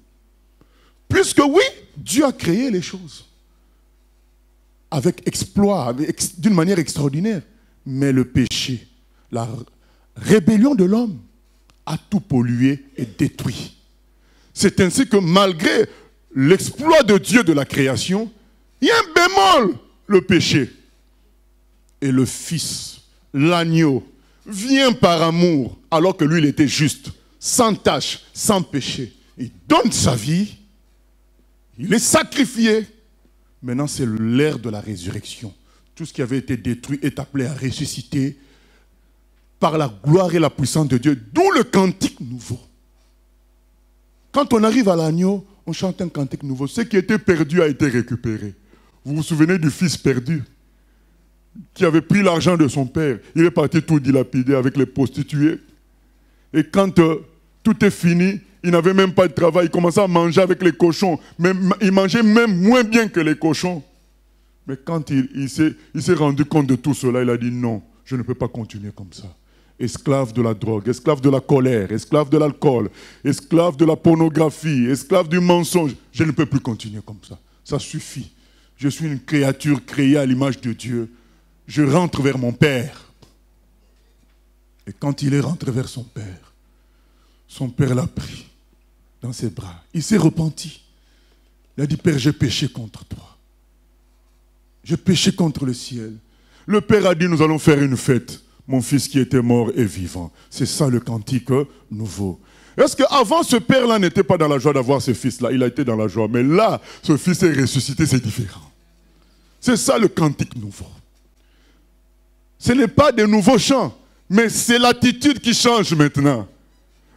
Puisque oui, Dieu a créé les choses. Avec exploit, d'une manière extraordinaire. Mais le péché, la rébellion de l'homme a tout pollué et détruit. C'est ainsi que malgré l'exploit de Dieu de la création, il y a un bémol, le péché. Et le Fils, l'agneau, vient par amour, alors que lui, il était juste, sans tache, sans péché. Il donne sa vie, il est sacrifié. Maintenant, c'est l'ère de la résurrection. Tout ce qui avait été détruit est appelé à ressusciter par la gloire et la puissance de Dieu, d'où le cantique nouveau. Quand on arrive à l'agneau, on chante un cantique nouveau. Ce qui était perdu a été récupéré. Vous vous souvenez du fils perdu qui avait pris l'argent de son père. Il est parti tout dilapider avec les prostituées. Et quand tout est fini, il n'avait même pas de travail. Il commençait à manger avec les cochons. Mais il mangeait même moins bien que les cochons. Mais quand il s'est rendu compte de tout cela, il a dit non, je ne peux pas continuer comme ça. Esclave de la drogue, esclave de la colère, esclave de l'alcool, esclave de la pornographie, esclave du mensonge. Je ne peux plus continuer comme ça. Ça suffit. Je suis une créature créée à l'image de Dieu. Je rentre vers mon Père. Et quand il est rentré vers son Père l'a pris dans ses bras. Il s'est repenti. Il a dit, Père, j'ai péché contre toi. J'ai péché contre le ciel. Le Père a dit, nous allons faire une fête. Mon fils qui était mort est vivant. C'est ça le cantique nouveau. Est-ce qu'avant, ce père-là n'était pas dans la joie d'avoir ce fils-là? Il a été dans la joie. Mais là, ce fils est ressuscité, c'est différent. C'est ça le cantique nouveau. Ce n'est pas des nouveaux chants, mais c'est l'attitude qui change maintenant.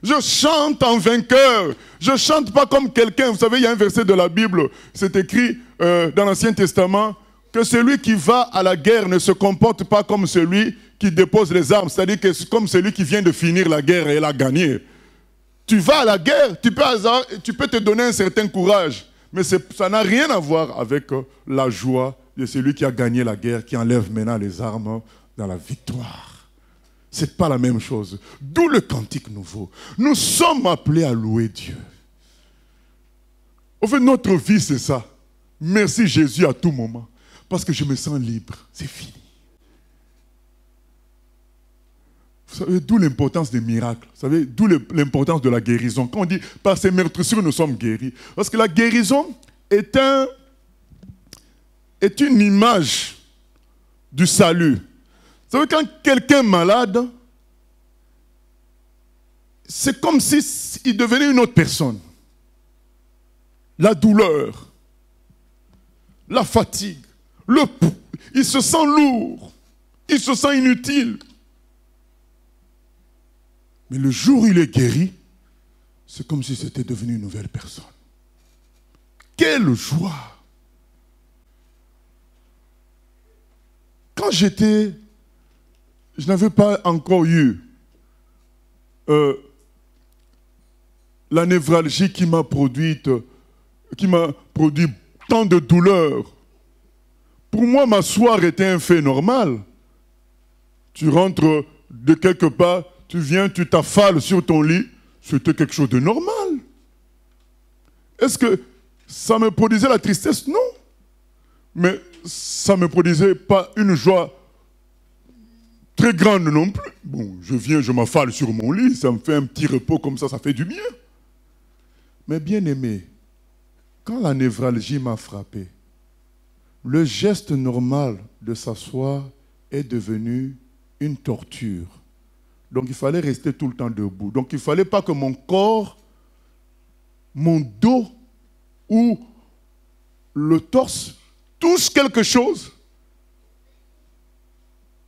Je chante en vainqueur. Je ne chante pas comme quelqu'un. Vous savez, il y a un verset de la Bible, c'est écrit dans l'Ancien Testament, que celui qui va à la guerre ne se comporte pas comme celui qui dépose les armes. C'est-à-dire que c'est comme celui qui vient de finir la guerre et l'a gagnée. Tu vas à la guerre, tu peux te donner un certain courage. Mais ça n'a rien à voir avec la joie de celui qui a gagné la guerre, qui enlève maintenant les armes dans la victoire. Ce n'est pas la même chose. D'où le cantique nouveau. Nous sommes appelés à louer Dieu. Au fait, notre vie, c'est ça. Merci Jésus à tout moment. Parce que je me sens libre. C'est fini. Vous savez, d'où l'importance des miracles. Vous savez, d'où l'importance de la guérison. Quand on dit, par ces meurtrissures, nous sommes guéris. Parce que la guérison est une image du salut. Vous savez, quand quelqu'un est malade, c'est comme s'il devenait une autre personne. La douleur, la fatigue, il se sent lourd, il se sent inutile. Mais le jour où il est guéri, c'est comme si c'était devenu une nouvelle personne. Quelle joie! Quand je n'avais pas encore eu la névralgie qui m'a produit tant de douleurs. Pour moi, m'asseoir était un fait normal. Tu rentres de quelque part, tu viens, tu t'affales sur ton lit, c'était quelque chose de normal. Est-ce que ça me produisait la tristesse? Non. Mais ça ne me produisait pas une joie très grande non plus. Bon, je viens, je m'affale sur mon lit, ça me fait un petit repos comme ça fait du bien. Mais bien aimé, quand la névralgie m'a frappé, le geste normal de s'asseoir est devenu une torture. Donc il fallait rester tout le temps debout. Donc il ne fallait pas que mon corps, mon dos ou le torse touche quelque chose.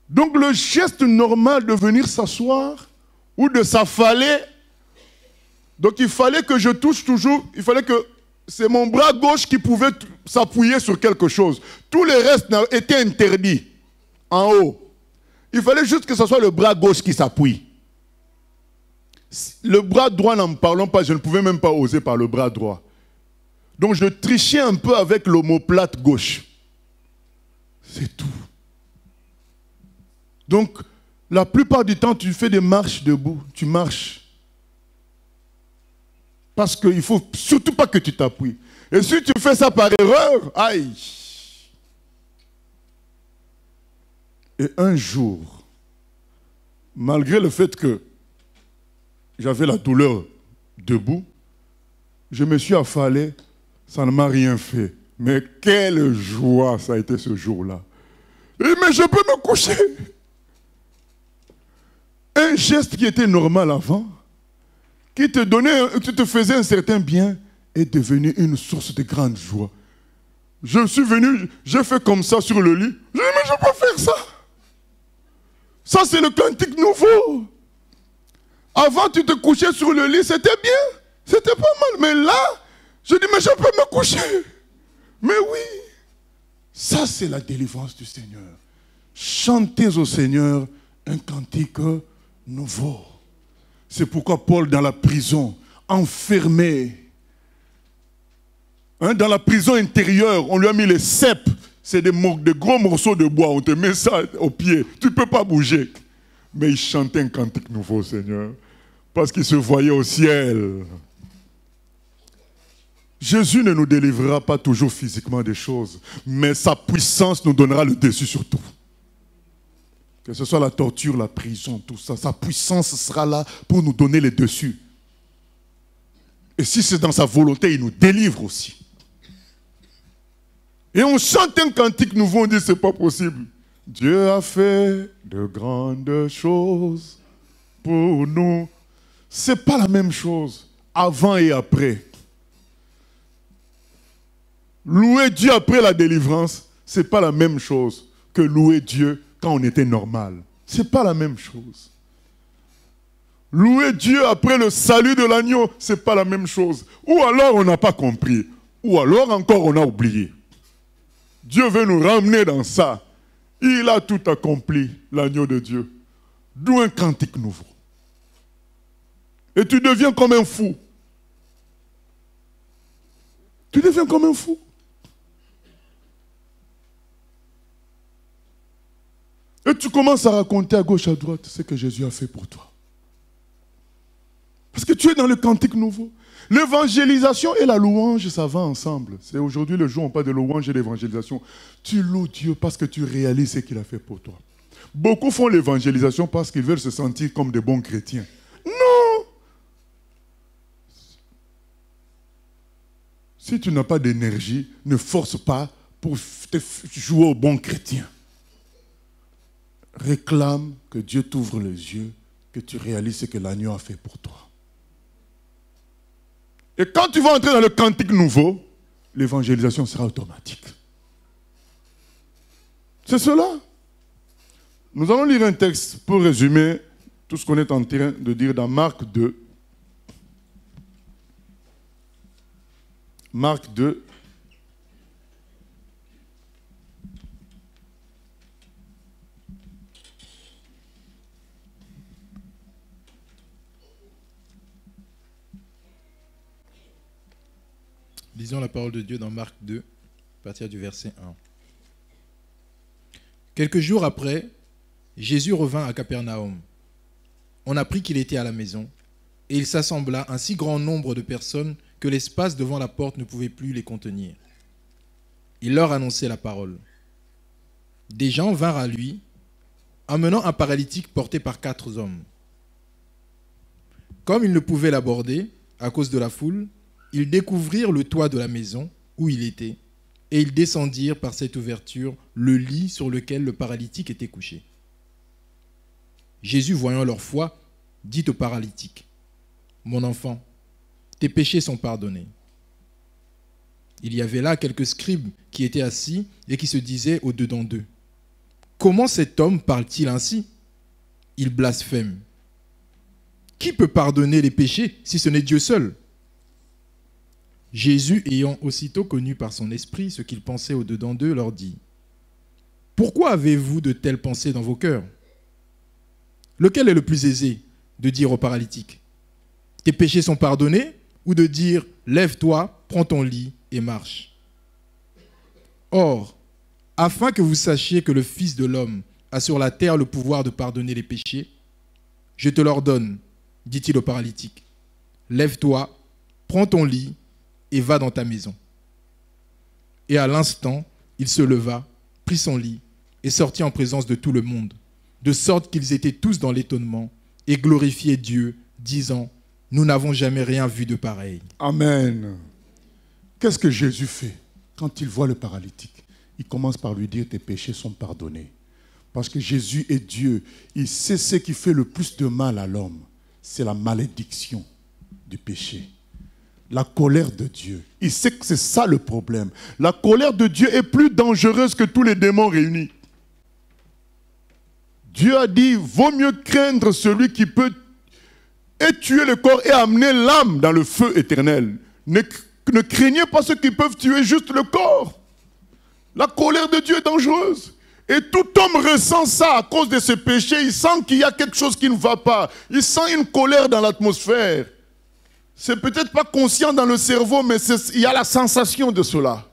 Donc le geste normal de venir s'asseoir ou de s'affaler, donc il fallait que je touche toujours, il fallait que c'est mon bras gauche qui pouvait s'appuyer sur quelque chose. Tous les restes étaient interdits en haut. Il fallait juste que ce soit le bras gauche qui s'appuie. Le bras droit, n'en parlons pas, je ne pouvais même pas oser par le bras droit. Donc je trichais un peu avec l'omoplate gauche. C'est tout. Donc, la plupart du temps, tu fais des marches debout. Tu marches. Parce qu'il ne faut surtout pas que tu t'appuies. Et si tu fais ça par erreur, aïe. Et un jour, malgré le fait que j'avais la douleur debout, je me suis affalé, ça ne m'a rien fait. Mais quelle joie ça a été ce jour-là. Mais je peux me coucher. Un geste qui était normal avant, qui te faisait un certain bien, est devenu une source de grande joie. Je suis venu, j'ai fait comme ça sur le lit. Je dis, mais je peux faire ça. Ça, c'est le cantique nouveau. Avant, tu te couchais sur le lit, c'était bien. C'était pas mal. Mais là, je dis, mais je peux me coucher. Mais oui. Ça, c'est la délivrance du Seigneur. Chantez au Seigneur un cantique nouveau. C'est pourquoi Paul, dans la prison, enfermé, dans la prison intérieure, on lui a mis les cèpes. C'est des gros morceaux de bois, on te met ça au pied. Tu ne peux pas bouger. Mais il chantait un cantique nouveau au Seigneur, parce qu'il se voyait au ciel. Jésus ne nous délivrera pas toujours physiquement des choses, mais sa puissance nous donnera le dessus sur tout. Que ce soit la torture, la prison, tout ça, sa puissance sera là pour nous donner les dessus. Et si c'est dans sa volonté, il nous délivre aussi. Et on chante un cantique nouveau, on dit c'est pas possible. Dieu a fait de grandes choses pour nous. C'est pas la même chose avant et après. Louer Dieu après la délivrance, c'est pas la même chose que louer Dieu quand on était normal. C'est pas la même chose. Louer Dieu après le salut de l'agneau, c'est pas la même chose. Ou alors on n'a pas compris, ou alors encore on a oublié. Dieu veut nous ramener dans ça. Il a tout accompli, l'agneau de Dieu. D'où un cantique nouveau. Et tu deviens comme un fou. Tu deviens comme un fou. Et tu commences à raconter à gauche, à droite ce que Jésus a fait pour toi. Parce que tu es dans le cantique nouveau. L'évangélisation et la louange, ça va ensemble. C'est aujourd'hui le jour où on parle de louange et d'évangélisation. Tu loues Dieu parce que tu réalises ce qu'il a fait pour toi. Beaucoup font l'évangélisation parce qu'ils veulent se sentir comme des bons chrétiens. Non! Si tu n'as pas d'énergie, ne force pas pour te jouer au bon chrétien. Réclame que Dieu t'ouvre les yeux, que tu réalises ce que l'agneau a fait pour toi. Et quand tu vas entrer dans le cantique nouveau, l'évangélisation sera automatique. C'est cela. Nous allons lire un texte pour résumer tout ce qu'on est en train de dire dans Marc 2. Marc 2. Lisons la parole de Dieu dans Marc 2, à partir du verset 1. Quelques jours après, Jésus revint à Capernaum. On apprit qu'il était à la maison, et il s'assembla un si grand nombre de personnes que l'espace devant la porte ne pouvait plus les contenir. Il leur annonçait la parole. Des gens vinrent à lui, amenant un paralytique porté par 4 hommes. Comme ils ne pouvaient l'aborder à cause de la foule, ils découvrirent le toit de la maison où il était, et ils descendirent par cette ouverture le lit sur lequel le paralytique était couché. Jésus, voyant leur foi, dit au paralytique, « Mon enfant, tes péchés sont pardonnés. » Il y avait là quelques scribes qui étaient assis et qui se disaient au-dedans d'eux, « Comment cet homme parle-t-il ainsi? Il blasphème. Qui peut pardonner les péchés si ce n'est Dieu seul ?» Jésus, ayant aussitôt connu par son esprit ce qu'ils pensaient au-dedans d'eux, leur dit, « Pourquoi avez-vous de telles pensées dans vos cœurs? Lequel est le plus aisé de dire au paralytique, « Tes péchés sont pardonnés » ou de dire, « Lève-toi, prends ton lit et marche » Or, afin que vous sachiez que le Fils de l'homme a sur la terre le pouvoir de pardonner les péchés, je te l'ordonne, dit-il au paralytique, « Lève-toi, prends ton lit et va dans ta maison. » Et à l'instant, il se leva, prit son lit et sortit en présence de tout le monde, de sorte qu'ils étaient tous dans l'étonnement et glorifiaient Dieu, disant, « Nous n'avons jamais rien vu de pareil. » Amen. Qu'est-ce que Jésus fait quand il voit le paralytique? Il commence par lui dire, tes péchés sont pardonnés. Parce que Jésus est Dieu. Il sait ce qui fait le plus de mal à l'homme. C'est la malédiction du péché. La colère de Dieu. Il sait que c'est ça le problème. La colère de Dieu est plus dangereuse que tous les démons réunis. Dieu a dit, vaut mieux craindre celui qui peut tuer le corps et amener l'âme dans le feu éternel. Ne craignez pas ceux qui peuvent tuer juste le corps. La colère de Dieu est dangereuse. Et tout homme ressent ça à cause de ce péché. Il sent qu'il y a quelque chose qui ne va pas. Il sent une colère dans l'atmosphère. C'est peut-être pas conscient dans le cerveau, mais il y a la sensation de cela.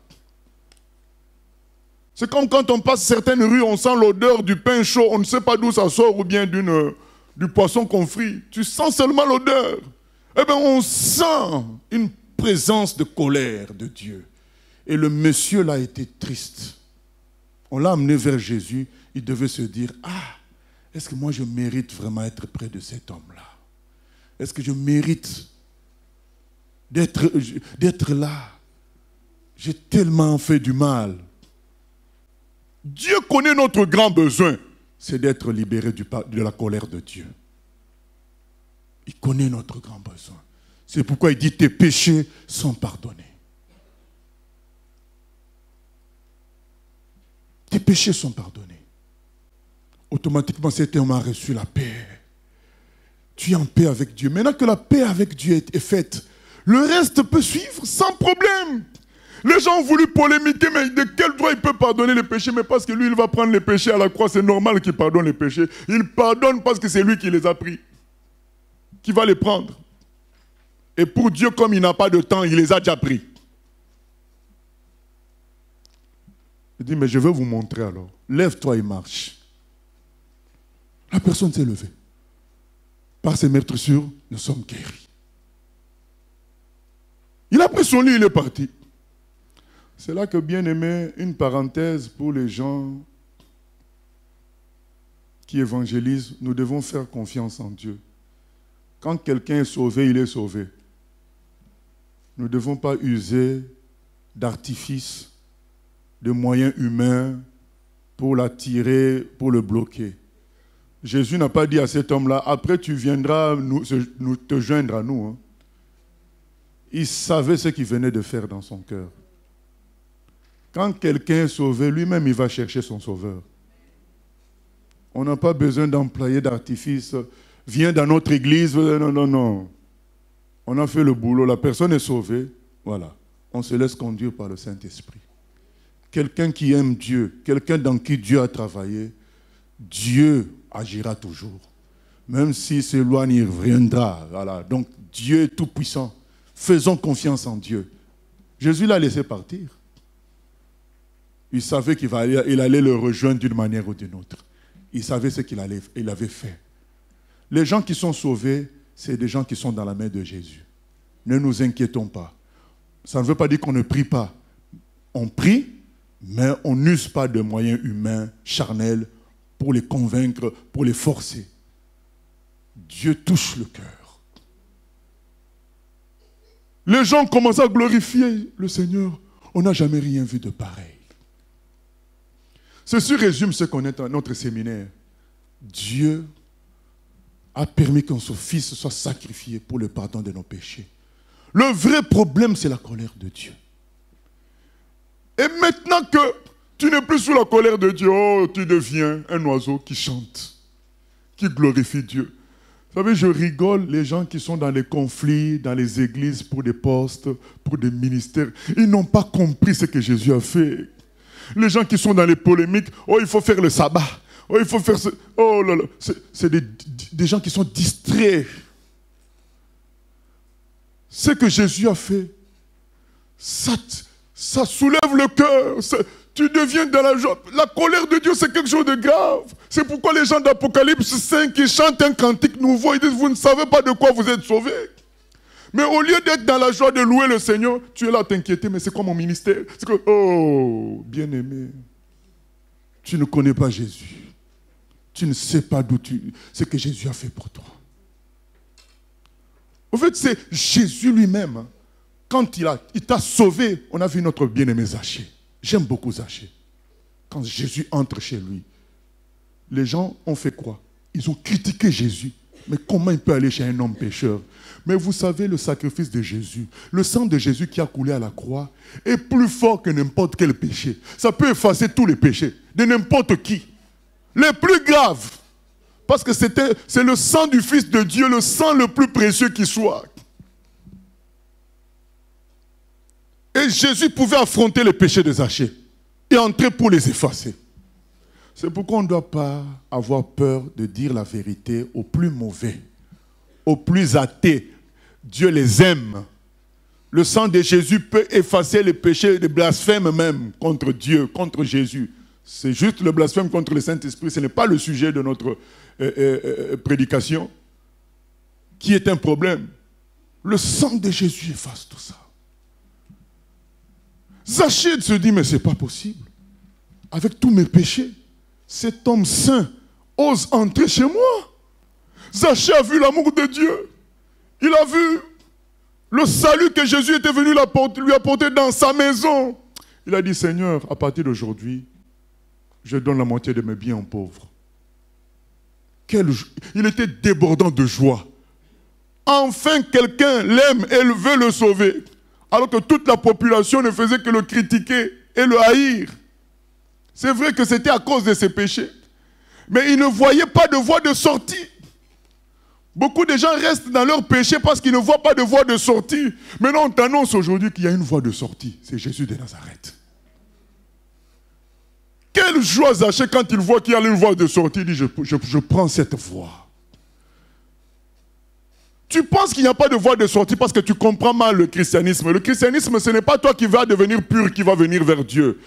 C'est comme quand on passe certaines rues, on sent l'odeur du pain chaud, on ne sait pas d'où ça sort, ou bien du poisson confit. Tu sens seulement l'odeur. Eh bien, on sent une présence de colère de Dieu. Et le monsieur là était triste. On l'a amené vers Jésus, il devait se dire, « Ah, est-ce que moi je mérite vraiment être près de cet homme-là? Est-ce que je mérite d'être là? J'ai tellement fait du mal. » Dieu connaît notre grand besoin, c'est d'être libéré de la colère de Dieu. Il connaît notre grand besoin. C'est pourquoi il dit, tes péchés sont pardonnés. Tes péchés sont pardonnés. Automatiquement, cet homme a reçu la paix. Tu es en paix avec Dieu. Maintenant que la paix avec Dieu est faite, le reste peut suivre sans problème. Les gens ont voulu polémiquer, mais de quel droit il peut pardonner les péchés? Mais parce que lui, il va prendre les péchés à la croix, c'est normal qu'il pardonne les péchés. Il pardonne parce que c'est lui qui les a pris, qui va les prendre. Et pour Dieu, comme il n'a pas de temps, il les a déjà pris. Il dit, mais je vais vous montrer alors. Lève-toi et marche. La personne s'est levée. Par ses meurtrissures, nous sommes guéris. Il a pris son lit, il est parti. C'est là que, bien aimé, une parenthèse pour les gens qui évangélisent, nous devons faire confiance en Dieu. Quand quelqu'un est sauvé, il est sauvé. Nous ne devons pas user d'artifices, de moyens humains pour l'attirer, pour le bloquer. Jésus n'a pas dit à cet homme-là, après tu viendras nous te joindre à nous. Hein. Il savait ce qu'il venait de faire dans son cœur. Quand quelqu'un est sauvé, lui-même, il va chercher son sauveur. On n'a pas besoin d'employer d'artifices. viens dans notre église. Non, non, non. On a fait le boulot, la personne est sauvée. Voilà. On se laisse conduire par le Saint-Esprit. Quelqu'un qui aime Dieu, quelqu'un dans qui Dieu a travaillé, Dieu agira toujours. Même s'il s'éloigne, il reviendra. Voilà. Donc Dieu est tout puissant. Faisons confiance en Dieu. Jésus l'a laissé partir. Il savait qu'il allait le rejoindre d'une manière ou d'une autre. Il savait ce qu'il avait fait. Les gens qui sont sauvés, c'est des gens qui sont dans la main de Jésus. Ne nous inquiétons pas. Ça ne veut pas dire qu'on ne prie pas. On prie, mais on n'use pas de moyens humains, charnels, pour les convaincre, pour les forcer. Dieu touche le cœur. Les gens commencent à glorifier le Seigneur. On n'a jamais rien vu de pareil. Ceci résume ce qu'on est dans notre séminaire. Dieu a permis que son Fils soit sacrifié pour le pardon de nos péchés. Le vrai problème, c'est la colère de Dieu. Et maintenant que tu n'es plus sous la colère de Dieu, oh, tu deviens un oiseau qui chante, qui glorifie Dieu. Vous savez, je rigole, les gens qui sont dans les conflits, dans les églises, pour des postes, pour des ministères, ils n'ont pas compris ce que Jésus a fait. Les gens qui sont dans les polémiques, oh, il faut faire le sabbat, oh, il faut faire ce... Oh là là, c'est des gens qui sont distraits. Ce que Jésus a fait, ça soulève le cœur. Tu deviens dans la joie. La colère de Dieu, c'est quelque chose de grave. C'est pourquoi les gens d'Apocalypse 5 qui chantent un cantique nouveau, ils disent, vous ne savez pas de quoi vous êtes sauvés. Mais au lieu d'être dans la joie de louer le Seigneur, tu es là à t'inquiéter, mais c'est quoi mon ministère? C'est que, oh, bien-aimé, tu ne connais pas Jésus. Tu ne sais pas ce que Jésus a fait pour toi. En fait, c'est Jésus lui-même. Quand il t'a sauvé, on a vu notre bien-aimé Zachée. J'aime beaucoup Zachée. Quand Jésus entre chez lui, les gens ont fait quoi? Ils ont critiqué Jésus. Mais comment il peut aller chez un homme pécheur? Mais vous savez, le sacrifice de Jésus, le sang de Jésus qui a coulé à la croix, est plus fort que n'importe quel péché. Ça peut effacer tous les péchés, de n'importe qui. Les plus graves. Parce que c'est le sang du Fils de Dieu, le sang le plus précieux qui soit. Et Jésus pouvait affronter les péchés de Zachée et entrer pour les effacer. C'est pourquoi on ne doit pas avoir peur de dire la vérité aux plus mauvais, aux plus athées. Dieu les aime. Le sang de Jésus peut effacer les péchés, les blasphèmes même contre Dieu, contre Jésus. C'est juste le blasphème contre le Saint-Esprit. Ce n'est pas le sujet de notre prédication qui est un problème. Le sang de Jésus efface tout ça. Zachée se dit, mais ce n'est pas possible. Avec tous mes péchés, cet homme saint ose entrer chez moi. Zachée a vu l'amour de Dieu. Il a vu le salut que Jésus était venu lui apporter dans sa maison. Il a dit, Seigneur, à partir d'aujourd'hui, je donne la moitié de mes biens aux pauvres. Il était débordant de joie. Enfin, quelqu'un l'aime et veut le sauver. Alors que toute la population ne faisait que le critiquer et le haïr. C'est vrai que c'était à cause de ses péchés. Mais il ne voyait pas de voie de sortie. Beaucoup de gens restent dans leur péché parce qu'ils ne voient pas de voie de sortie. Maintenant, on t'annonce aujourd'hui qu'il y a une voie de sortie. C'est Jésus de Nazareth. Quelle joie Zachée quand il voit qu'il y a une voie de sortie. Il dit, je prends cette voie. Tu penses qu'il n'y a pas de voie de sortie parce que tu comprends mal le christianisme. Le christianisme, ce n'est pas toi qui vas devenir pur, qui va venir vers Dieu.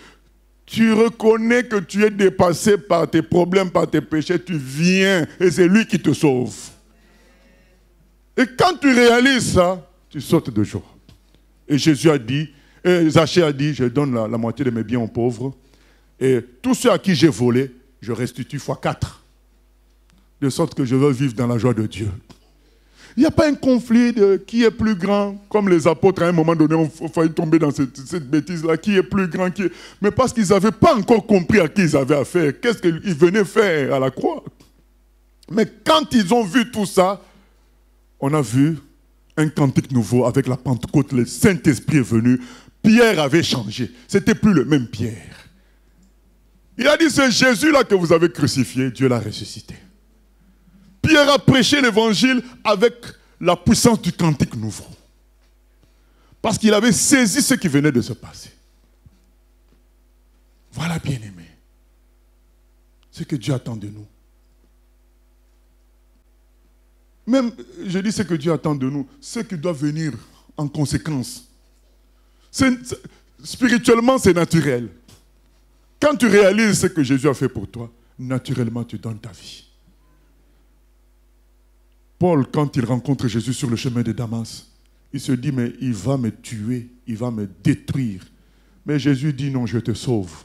Tu reconnais que tu es dépassé par tes problèmes, par tes péchés. Tu viens et c'est lui qui te sauve. Et quand tu réalises ça, tu sautes de joie. Et Jésus a dit, Zachée a dit, je donne la moitié de mes biens aux pauvres. Et tous ceux à qui j'ai volé, je restitue x4. De sorte que je veux vivre dans la joie de Dieu. Il n'y a pas un conflit de qui est plus grand, comme les apôtres à un moment donné ont failli tomber dans cette bêtise-là, qui est plus grand, mais parce qu'ils n'avaient pas encore compris à qui ils avaient affaire, qu'est-ce qu'ils venaient faire à la croix. Mais quand ils ont vu tout ça, on a vu un cantique nouveau avec la Pentecôte, le Saint-Esprit est venu, Pierre avait changé, c'était plus le même Pierre. Il a dit, c'est Jésus-là que vous avez crucifié, Dieu l'a ressuscité. Pierre a prêché l'évangile avec la puissance du cantique nouveau. Parce qu'il avait saisi ce qui venait de se passer. Voilà, bien-aimé, ce que Dieu attend de nous. Même, je dis ce que Dieu attend de nous, ce qui doit venir en conséquence. Spirituellement, c'est naturel. Quand tu réalises ce que Jésus a fait pour toi, naturellement, tu donnes ta vie. Paul, quand il rencontre Jésus sur le chemin de Damas, il se dit, mais il va me tuer, il va me détruire. Mais Jésus dit, non, je te sauve.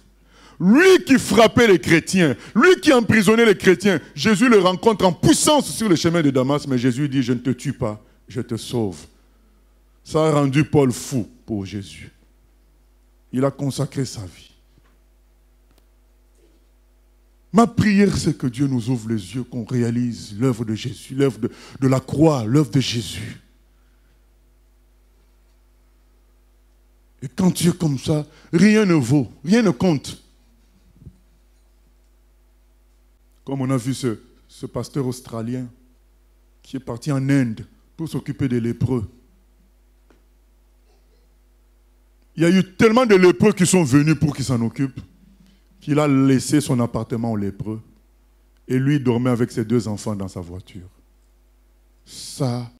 Lui qui frappait les chrétiens, lui qui emprisonnait les chrétiens, Jésus le rencontre en puissance sur le chemin de Damas, mais Jésus dit, je ne te tue pas, je te sauve. Ça a rendu Paul fou pour Jésus. Il a consacré sa vie. Ma prière, c'est que Dieu nous ouvre les yeux, qu'on réalise l'œuvre de Jésus, l'œuvre de la croix, l'œuvre de Jésus. Et quand tu es comme ça, rien ne vaut, rien ne compte. Comme on a vu ce pasteur australien qui est parti en Inde pour s'occuper des lépreux. Il y a eu tellement de lépreux qui sont venus pour qu'il s'en occupe, qu'il a laissé son appartement aux lépreux. Et lui dormait avec ses 2 enfants dans sa voiture. Ça,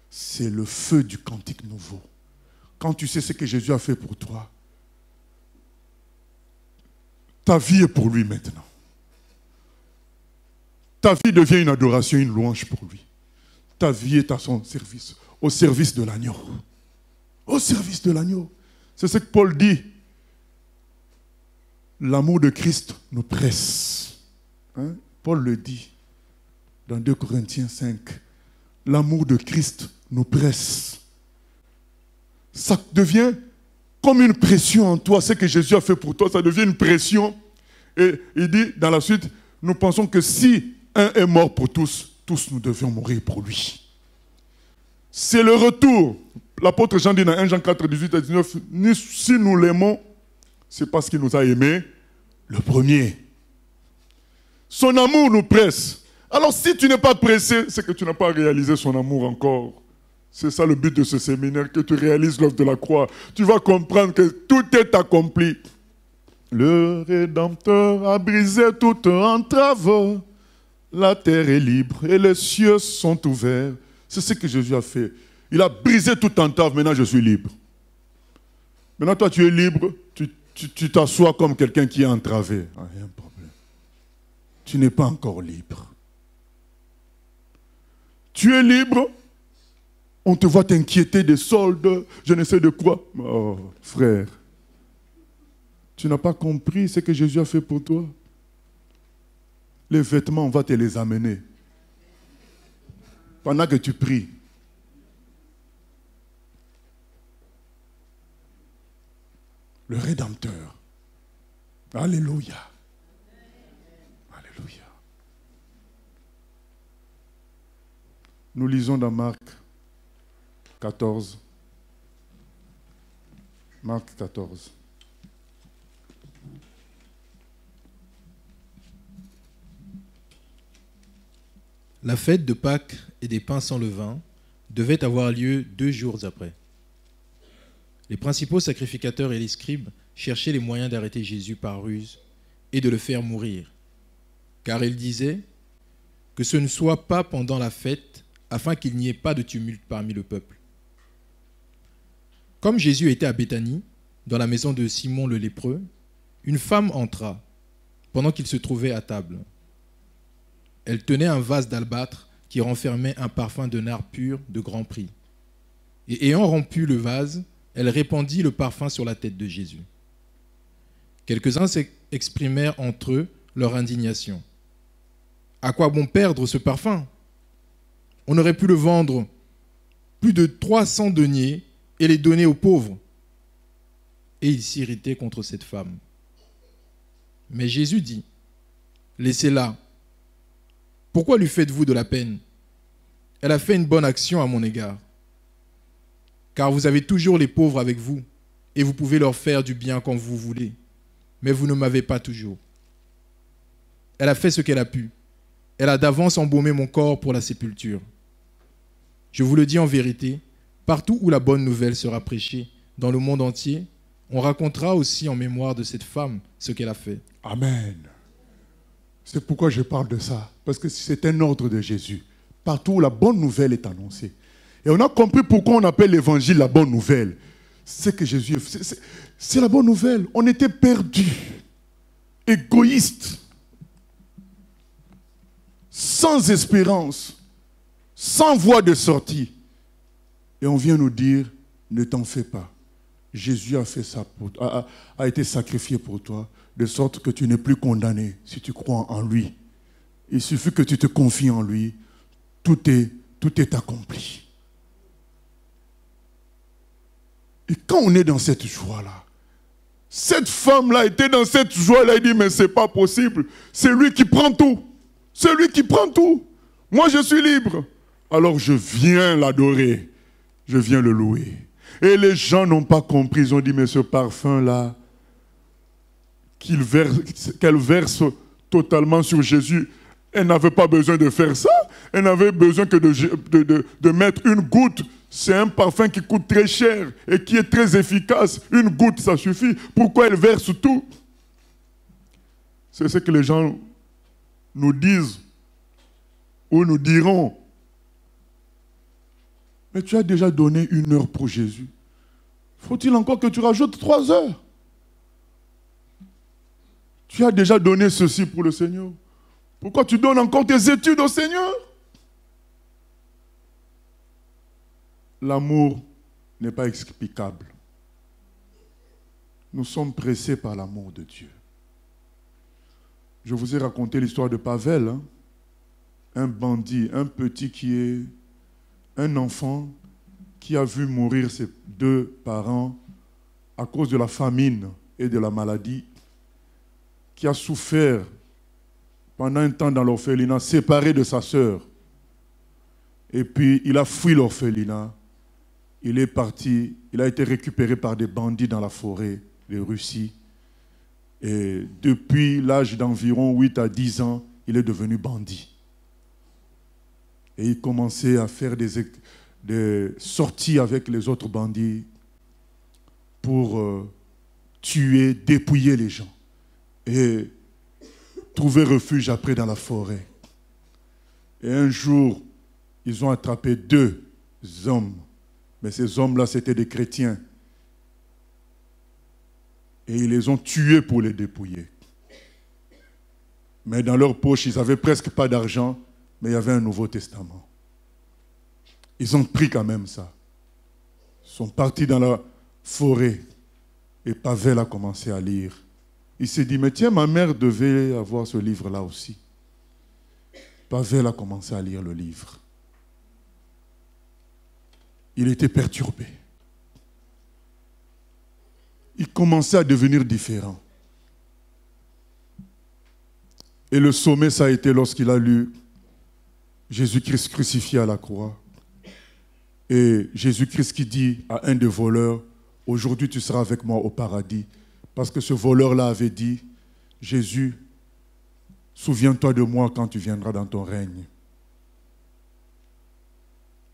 c'est le feu du cantique nouveau. Quand tu sais ce que Jésus a fait pour toi, ta vie est pour lui maintenant. Ta vie devient une adoration, une louange pour lui. Ta vie est à son service, au service de l'agneau. Au service de l'agneau. C'est ce que Paul dit. L'amour de Christ nous presse. Hein? Paul le dit dans 2 Corinthiens 5. L'amour de Christ nous presse. Ça devient comme une pression en toi. Ce que Jésus a fait pour toi, ça devient une pression. Et il dit dans la suite, nous pensons que si un est mort pour tous, tous nous devions mourir pour lui. C'est le retour. L'apôtre Jean dit dans 1 Jean 4, 18 à 19, si nous l'aimons, c'est parce qu'il nous a aimés le premier. Son amour nous presse. Alors si tu n'es pas pressé, c'est que tu n'as pas réalisé son amour encore. C'est ça le but de ce séminaire, que tu réalises l'œuvre de la croix. Tu vas comprendre que tout est accompli. Le Rédempteur a brisé toute entrave. La terre est libre et les cieux sont ouverts. C'est ce que Jésus a fait. Il a brisé toute entrave, maintenant je suis libre. Maintenant toi tu es libre, tu t'assois comme quelqu'un qui est entravé. Ah, il y a un problème. Tu n'es pas encore libre. Tu es libre, on te voit t'inquiéter des soldes, je ne sais de quoi. Oh, frère, tu n'as pas compris ce que Jésus a fait pour toi. Les vêtements, on va te les amener. Pendant que tu pries. Le Rédempteur. Alléluia. Alléluia. Nous lisons dans Marc 14. Marc 14. La fête de Pâques et des pains sans levain devait avoir lieu 2 jours après. Les principaux sacrificateurs et les scribes cherchaient les moyens d'arrêter Jésus par ruse et de le faire mourir, car ils disaient que ce ne soit pas pendant la fête, afin qu'il n'y ait pas de tumulte parmi le peuple. Comme Jésus était à Béthanie, dans la maison de Simon le lépreux, une femme entra pendant qu'il se trouvait à table. Elle tenait un vase d'albâtre qui renfermait un parfum de nard pur de grand prix. Et ayant rompu le vase, elle répandit le parfum sur la tête de Jésus. Quelques-uns exprimèrent entre eux leur indignation. « À quoi bon perdre ce parfum? On aurait pu le vendre plus de 300 deniers et les donner aux pauvres. » Et ils s'irritaient contre cette femme. Mais Jésus dit, « Laissez-la. Pourquoi lui faites-vous de la peine? Elle a fait une bonne action à mon égard. Car vous avez toujours les pauvres avec vous, et vous pouvez leur faire du bien quand vous voulez, mais vous ne m'avez pas toujours. Elle a fait ce qu'elle a pu. Elle a d'avance embaumé mon corps pour la sépulture. Je vous le dis en vérité, partout où la bonne nouvelle sera prêchée, dans le monde entier, on racontera aussi en mémoire de cette femme ce qu'elle a fait. Amen. C'est pourquoi je parle de ça. Parce que c'est un ordre de Jésus. Partout où la bonne nouvelle est annoncée. Et on a compris pourquoi on appelle l'évangile la bonne nouvelle. C'est que Jésus, c'est la bonne nouvelle. On était perdus, égoïstes, sans espérance, sans voie de sortie. Et on vient nous dire, ne t'en fais pas. Jésus a fait ça a été sacrifié pour toi, de sorte que tu n'es plus condamné si tu crois en lui. Il suffit que tu te confies en lui, tout est accompli. Et quand on est dans cette joie-là, cette femme-là était dans cette joie-là, elle dit, mais c'est pas possible, c'est lui qui prend tout. C'est lui qui prend tout. Moi, je suis libre. Alors je viens l'adorer, je viens le louer. Et les gens n'ont pas compris, ils ont dit, mais ce parfum-là, qu'elle verse totalement sur Jésus, elle n'avait pas besoin de faire ça. Elle n'avait besoin que de mettre une goutte. C'est un parfum qui coûte très cher et qui est très efficace. Une goutte, ça suffit. Pourquoi elle verse tout? C'est ce que les gens nous disent ou nous diront. Mais tu as déjà donné 1 heure pour Jésus. Faut-il encore que tu rajoutes 3 heures? Tu as déjà donné ceci pour le Seigneur. Pourquoi tu donnes encore tes études au Seigneur? L'amour n'est pas explicable. Nous sommes pressés par l'amour de Dieu. Je vous ai raconté l'histoire de Pavel, hein? Un bandit, un petit qui est un enfant qui a vu mourir ses 2 parents à cause de la famine et de la maladie, qui a souffert pendant un temps dans l'orphelinat, séparé de sa sœur. Et puis, il a fui l'orphelinat. Il est parti, il a été récupéré par des bandits dans la forêt de Russie. Et depuis l'âge d'environ 8 à 10 ans, il est devenu bandit. Et il commençait à faire des sorties avec les autres bandits pour tuer, dépouiller les gens. Et trouver refuge après dans la forêt. Et un jour, ils ont attrapé 2 hommes. Mais ces hommes-là, c'était des chrétiens. Et ils les ont tués pour les dépouiller. Mais dans leur poche, ils n'avaient presque pas d'argent, mais il y avait un Nouveau Testament. Ils ont pris quand même ça. Ils sont partis dans la forêt. Et Pavel a commencé à lire. Il s'est dit, mais tiens, ma mère devait avoir ce livre-là aussi. Pavel a commencé à lire le livre. Il était perturbé. Il commençait à devenir différent. Et le sommet, ça a été lorsqu'il a lu Jésus-Christ crucifié à la croix. Et Jésus-Christ qui dit à un des voleurs, « Aujourd'hui tu seras avec moi au paradis. » Parce que ce voleur-là avait dit, « Jésus, souviens-toi de moi quand tu viendras dans ton règne. »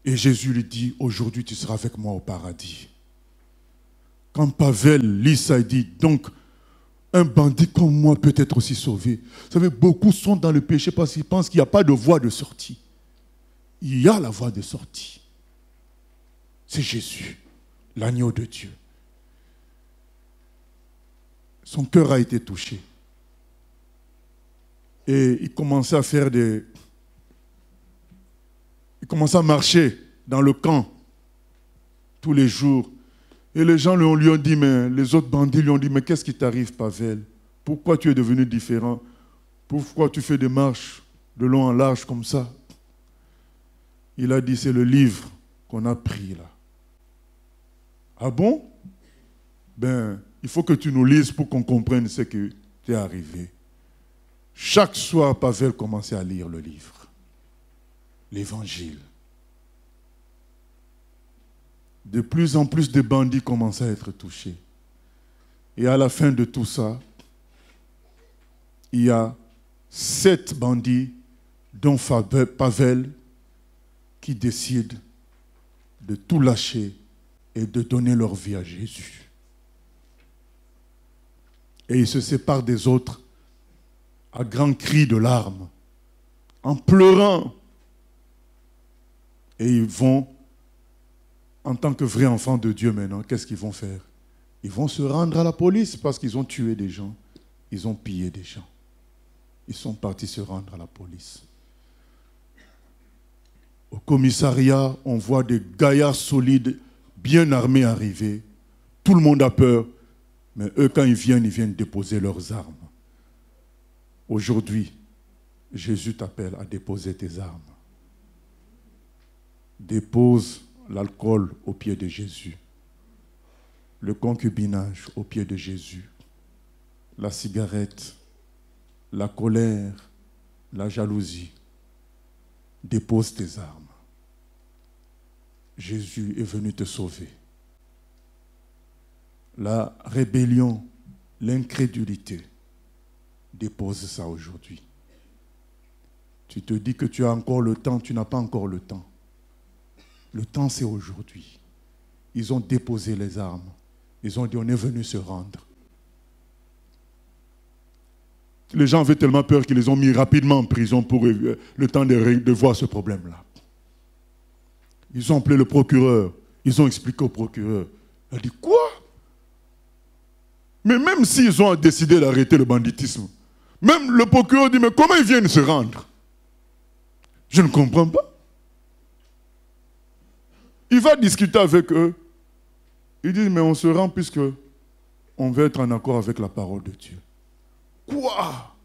Et Jésus lui dit, « Aujourd'hui tu seras avec moi au paradis. » Quand Pavel lit ça, il dit, « Donc, un bandit comme moi peut être aussi sauvé. » Vous savez, beaucoup sont dans le péché parce qu'ils pensent qu'il n'y a pas de voie de sortie. Il y a la voie de sortie. C'est Jésus, l'agneau de Dieu. Son cœur a été touché. Et il commençait à faire il commençait à marcher dans le camp tous les jours. Et les gens lui ont dit, mais les autres bandits lui ont dit, mais qu'est-ce qui t'arrive, Pavel? Pourquoi tu es devenu différent? Pourquoi tu fais des marches de long en large comme ça? Il a dit, c'est le livre qu'on a pris là. Ah bon? Ben, il faut que tu nous lises pour qu'on comprenne ce qui t'est arrivé. Chaque soir, Pavel commençait à lire le livre, l'Évangile. De plus en plus de bandits commençaient à être touchés. Et à la fin de tout ça, il y a 7 bandits dont Pavel, qui décide de tout lâcher et de donner leur vie à Jésus. Et ils se séparent des autres à grands cris de larmes, en pleurant. Et ils vont, en tant que vrais enfants de Dieu maintenant, qu'est-ce qu'ils vont faire? Ils vont se rendre à la police parce qu'ils ont tué des gens, ils ont pillé des gens. Ils sont partis se rendre à la police. Au commissariat, on voit des gaillards solides, bien armés arriver. Tout le monde a peur, mais eux, quand ils viennent déposer leurs armes. Aujourd'hui, Jésus t'appelle à déposer tes armes. Dépose l'alcool au pied de Jésus, le concubinage au pied de Jésus, la cigarette, la colère, la jalousie. Dépose tes armes. Jésus est venu te sauver. La rébellion, l'incrédulité, dépose ça aujourd'hui. Tu te dis que tu as encore le temps, tu n'as pas encore le temps. Le temps, c'est aujourd'hui. Ils ont déposé les armes. Ils ont dit, on est venu se rendre. Les gens avaient tellement peur qu'ils les ont mis rapidement en prison pour le temps de voir ce problème-là. Ils ont appelé le procureur. Ils ont expliqué au procureur. Il a dit, quoi? Mais même s'ils ont décidé d'arrêter le banditisme, même le procureur dit, mais comment ils viennent se rendre? Je ne comprends pas. Il va discuter avec eux. Il dit, mais on se rend puisque on veut être en accord avec la parole de Dieu. Quoi?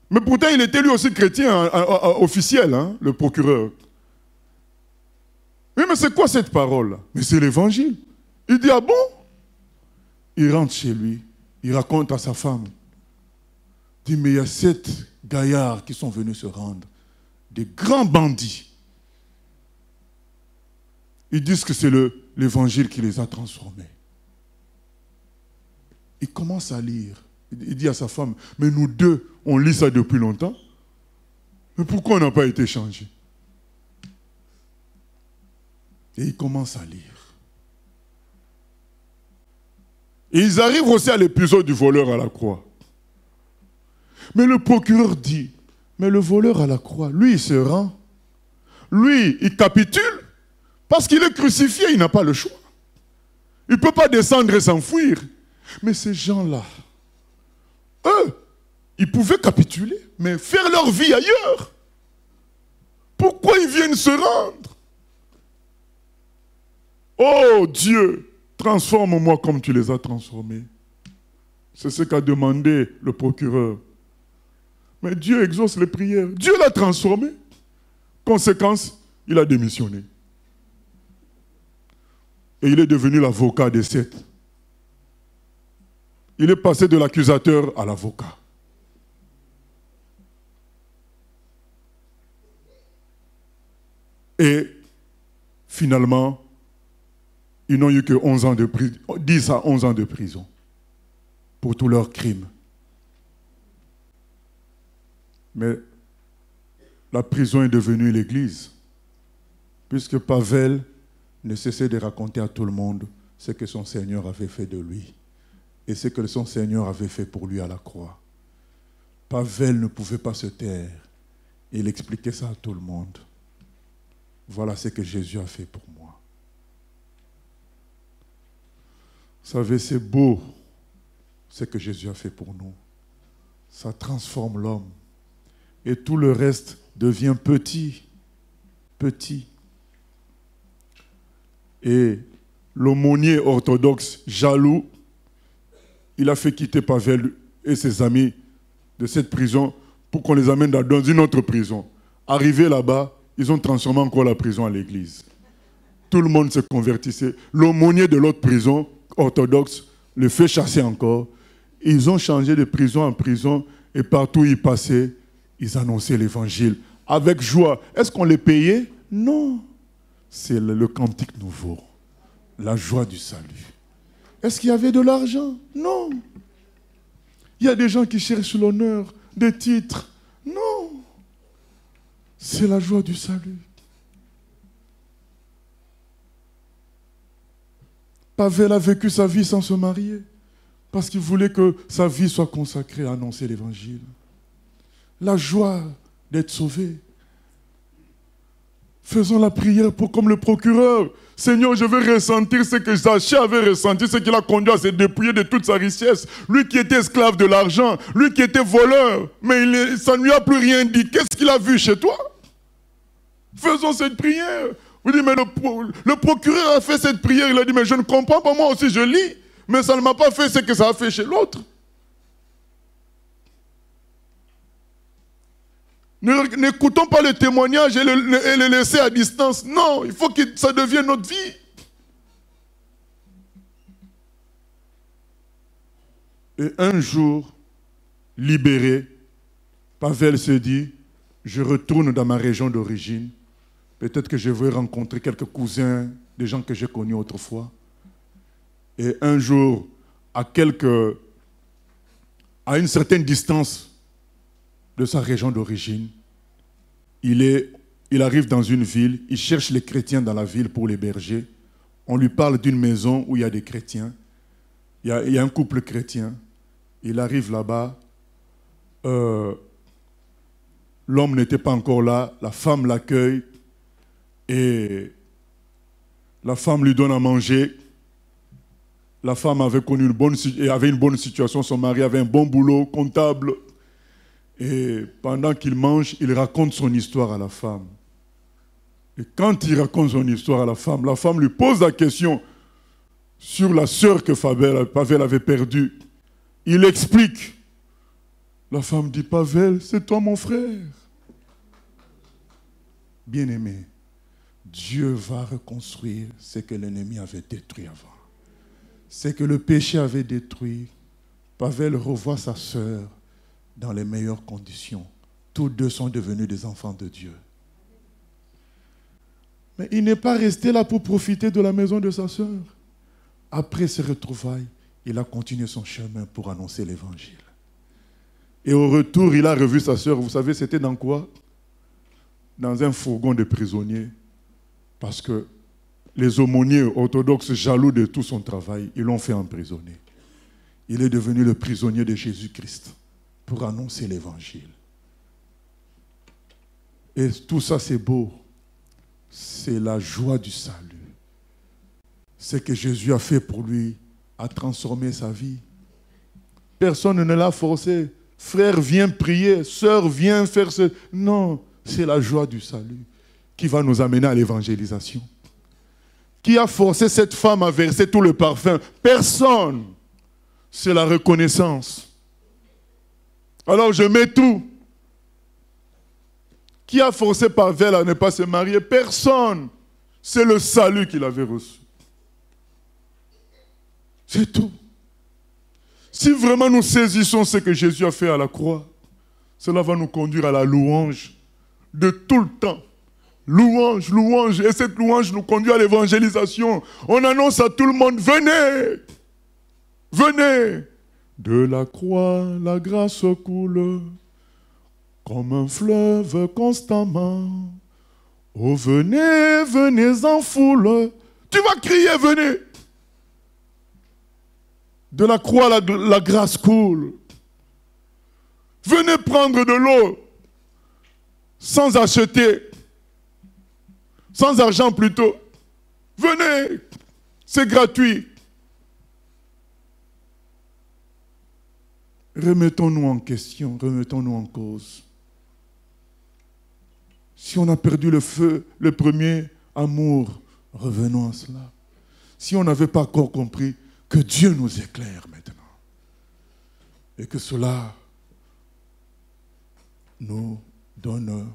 Mais pourtant, il était lui aussi chrétien, officiel, hein, le procureur. Oui, mais c'est quoi cette parole-là? Mais c'est l'évangile. Il dit, ah bon? Il rentre chez lui, il raconte à sa femme. Il dit, mais il y a 7 gaillards qui sont venus se rendre, des grands bandits. Ils disent que c'est l'évangile qui les a transformés. Il commence à lire. Il dit à sa femme, mais nous deux, on lit ça depuis longtemps. Mais pourquoi on n'a pas été changés? Et il commence à lire. Et ils arrivent aussi à l'épisode du voleur à la croix. Mais le procureur dit, mais le voleur à la croix, lui, il se rend. Lui, il capitule parce qu'il est crucifié, il n'a pas le choix. Il ne peut pas descendre et s'enfuir. Mais ces gens-là, eux, ils pouvaient capituler, mais faire leur vie ailleurs. Pourquoi ils viennent se rendre? Oh Dieu, transforme-moi comme tu les as transformés. C'est ce qu'a demandé le procureur. Mais Dieu exauce les prières. Dieu l'a transformé. Conséquence, il a démissionné. Et il est devenu l'avocat des 7. Il est passé de l'accusateur à l'avocat. Et finalement, ils n'ont eu que 11 ans de prison, 10 à 11 ans de prison pour tous leurs crimes. Mais la prison est devenue l'église, puisque Pavel ne cessait de raconter à tout le monde ce que son Seigneur avait fait de lui et ce que son Seigneur avait fait pour lui à la croix. Pavel ne pouvait pas se taire. Il expliquait ça à tout le monde. Voilà ce que Jésus a fait pour moi. Vous savez, c'est beau ce que Jésus a fait pour nous. Ça transforme l'homme. Et tout le reste devient petit. Petit. Et l'aumônier orthodoxe jaloux, il a fait quitter Pavel et ses amis de cette prison pour qu'on les amène dans une autre prison. Arrivés là-bas, ils ont transformé encore la prison en l'église. Tout le monde se convertissait. L'aumônier de l'autre prison orthodoxe le fait chasser encore. Ils ont changé de prison en prison et partout où ils passaient, ils annonçaient l'évangile avec joie. Est-ce qu'on les payait? Non. C'est le cantique nouveau. La joie du salut. Est-ce qu'il y avait de l'argent? Non. Il y a des gens qui cherchent l'honneur, des titres. Non. C'est la joie du salut. Pavel a vécu sa vie sans se marier parce qu'il voulait que sa vie soit consacrée à annoncer l'évangile. La joie d'être sauvé. Faisons la prière pour comme le procureur. Seigneur, je veux ressentir ce que Zaché avait ressenti, ce qui l'a conduit à se dépouiller de toute sa richesse. Lui qui était esclave de l'argent, lui qui était voleur, mais ça ne lui a plus rien dit. Qu'est-ce qu'il a vu chez toi? Faisons cette prière. Vous dites, mais le procureur a fait cette prière, il a dit, mais je ne comprends pas, moi aussi je lis, mais ça ne m'a pas fait ce que ça a fait chez l'autre. N'écoutons pas le témoignage et le laisser à distance. Non, il faut que ça devienne notre vie. Et un jour, libéré, Pavel se dit, je retourne dans ma région d'origine. Peut-être que je vais rencontrer quelques cousins, des gens que j'ai connus autrefois. Et un jour, à une certaine distance de sa région d'origine, il arrive dans une ville, il cherche les chrétiens dans la ville pour l'héberger. On lui parle d'une maison où il y a des chrétiens. Il y a un couple chrétien. Il arrive là-bas. L'homme n'était pas encore là. La femme l'accueille. Et la femme lui donne à manger. La femme avait une bonne situation. Son mari avait un bon boulot, comptable. Et pendant qu'il mange, il raconte son histoire à la femme. Et quand il raconte son histoire à la femme lui pose la question sur la sœur que Pavel avait perdue. Il explique. La femme dit, Pavel, c'est toi mon frère. Bien-aimé, Dieu va reconstruire ce que l'ennemi avait détruit avant. Ce que le péché avait détruit. Pavel revoit sa sœur dans les meilleures conditions. Tous deux sont devenus des enfants de Dieu. Mais il n'est pas resté là pour profiter de la maison de sa sœur. Après ces retrouvailles, il a continué son chemin pour annoncer l'évangile. Et au retour, il a revu sa sœur. Vous savez, c'était dans quoi? Dans un fourgon de prisonniers. Parce que les aumôniers orthodoxes, jaloux de tout son travail, ils l'ont fait emprisonner. Il est devenu le prisonnier de Jésus-Christ pour annoncer l'évangile. Et tout ça, c'est beau. C'est la joie du salut. Ce que Jésus a fait pour lui a transformé sa vie. Personne ne l'a forcé. Frère, viens prier. Sœur, viens faire ce... Non, c'est la joie du salut qui va nous amener à l'évangélisation. Qui a forcé cette femme à verser tout le parfum? Personne. C'est la reconnaissance. Alors je mets tout. Qui a forcé Pavel à ne pas se marier? Personne. C'est le salut qu'il avait reçu. C'est tout. Si vraiment nous saisissons ce que Jésus a fait à la croix, cela va nous conduire à la louange de tout le temps. Louange, louange. Et cette louange nous conduit à l'évangélisation. On annonce à tout le monde, venez, venez. De la croix, la grâce coule comme un fleuve constamment. Oh, venez, venez en foule. Tu vas crier, venez. De la croix, la grâce coule. Venez prendre de l'eau sans acheter, sans argent plutôt. Venez, c'est gratuit. Remettons-nous en question, remettons-nous en cause. Si on a perdu le feu, le premier amour, revenons à cela. Si on n'avait pas encore compris, que Dieu nous éclaire maintenant. Et que cela nous donne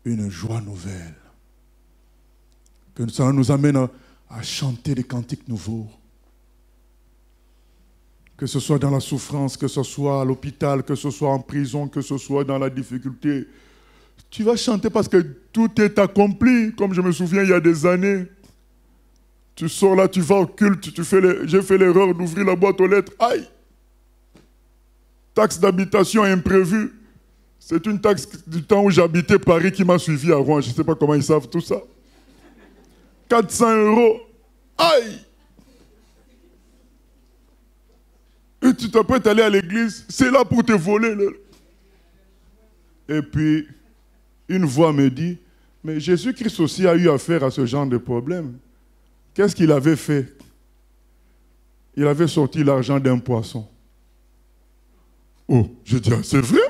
une joie nouvelle. Que ça nous amène à chanter des cantiques nouveaux. Que ce soit dans la souffrance, que ce soit à l'hôpital, que ce soit en prison, que ce soit dans la difficulté. Tu vas chanter parce que tout est accompli, comme je me souviens il y a des années. Tu sors là, tu vas au culte, j'ai fait l'erreur d'ouvrir la boîte aux lettres. Aïe! Taxe d'habitation imprévue. C'est une taxe du temps où j'habitais Paris qui m'a suivi à Rouen. Je ne sais pas comment ils savent tout ça. 400 €. Aïe! Et tu t'apprêtes à aller à l'église, c'est là pour te voler. Et puis, une voix me dit, mais Jésus-Christ aussi a eu affaire à ce genre de problème. Qu'est-ce qu'il avait fait? Il avait sorti l'argent d'un poisson. Oh, je dis, c'est vrai?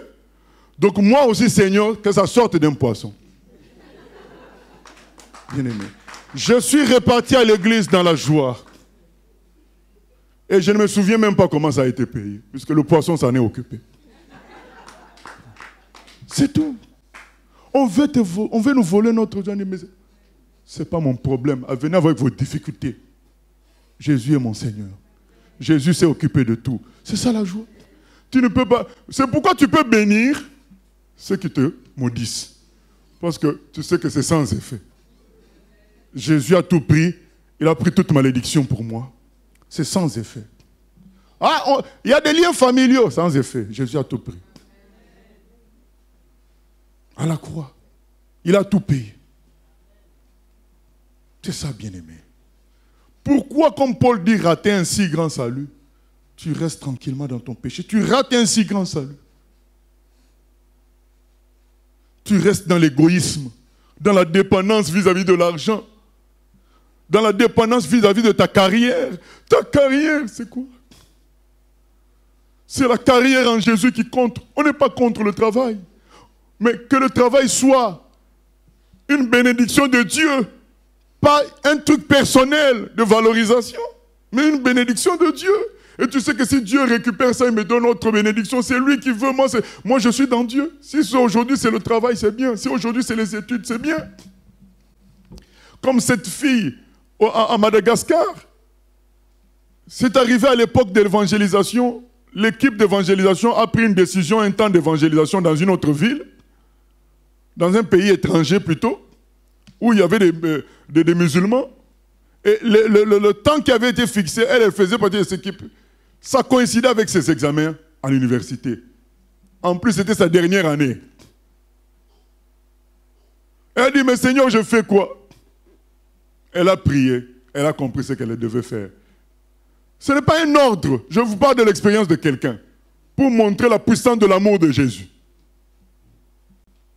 Donc moi aussi, Seigneur, que ça sorte d'un poisson. Bien-aimé. Je suis reparti à l'église dans la joie. Et je ne me souviens même pas comment ça a été payé, puisque le poisson s'en est occupé. C'est tout. On veut nous voler notre joie. Mais ce n'est pas mon problème. Venez avec vos difficultés. Jésus est mon Seigneur. Jésus s'est occupé de tout. C'est ça la joie. Tu ne peux pas. C'est pourquoi tu peux bénir ceux qui te maudissent. Parce que tu sais que c'est sans effet. Jésus a tout pris. Il a pris toute malédiction pour moi. C'est sans effet. Il y a des liens familiaux sans effet. Jésus a tout pris. À la croix. Il a tout payé. C'est ça, bien-aimé. Pourquoi, comme Paul dit, rater un si grand salut? Tu restes tranquillement dans ton péché. Tu rates un si grand salut. Tu restes dans l'égoïsme, dans la dépendance vis-à-vis de l'argent, dans la dépendance vis-à-vis de ta carrière. Ta carrière, c'est quoi? C'est la carrière en Jésus qui compte. On n'est pas contre le travail. Mais que le travail soit une bénédiction de Dieu. Pas un truc personnel de valorisation, mais une bénédiction de Dieu. Et tu sais que si Dieu récupère ça et me donne autre bénédiction, c'est lui qui veut. Moi, je suis dans Dieu. Si aujourd'hui c'est le travail, c'est bien. Si aujourd'hui c'est les études, c'est bien. Comme cette fille à Madagascar, c'est arrivé à l'époque de l'évangélisation. L'équipe d'évangélisation a pris une décision, un temps d'évangélisation dans une autre ville, dans un pays étranger plutôt, où il y avait des musulmans. Et le temps qui avait été fixé, elle faisait partie de cette équipe. Ça coïncidait avec ses examens à l'université. En plus, c'était sa dernière année. Elle a dit, mais Seigneur, je fais quoi? Elle a prié. Elle a compris ce qu'elle devait faire. Ce n'est pas un ordre. Je vous parle de l'expérience de quelqu'un. Pour montrer la puissance de l'amour de Jésus.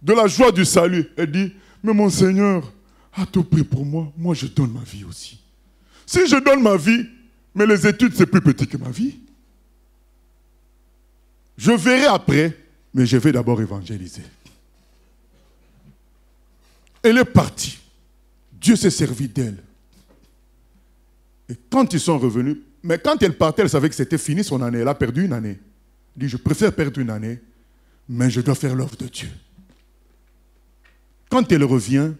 De la joie du salut. Elle dit, mais mon Seigneur a tout pris pour moi. Moi, je donne ma vie aussi. Si je donne ma vie, mais les études, c'est plus petit que ma vie. Je verrai après, mais je vais d'abord évangéliser. Elle est partie. Dieu s'est servi d'elle. Et quand ils sont revenus, mais quand elle partait, elle savait que c'était fini son année. Elle a perdu une année. Elle dit, je préfère perdre une année, mais je dois faire l'œuvre de Dieu. Quand elle revient,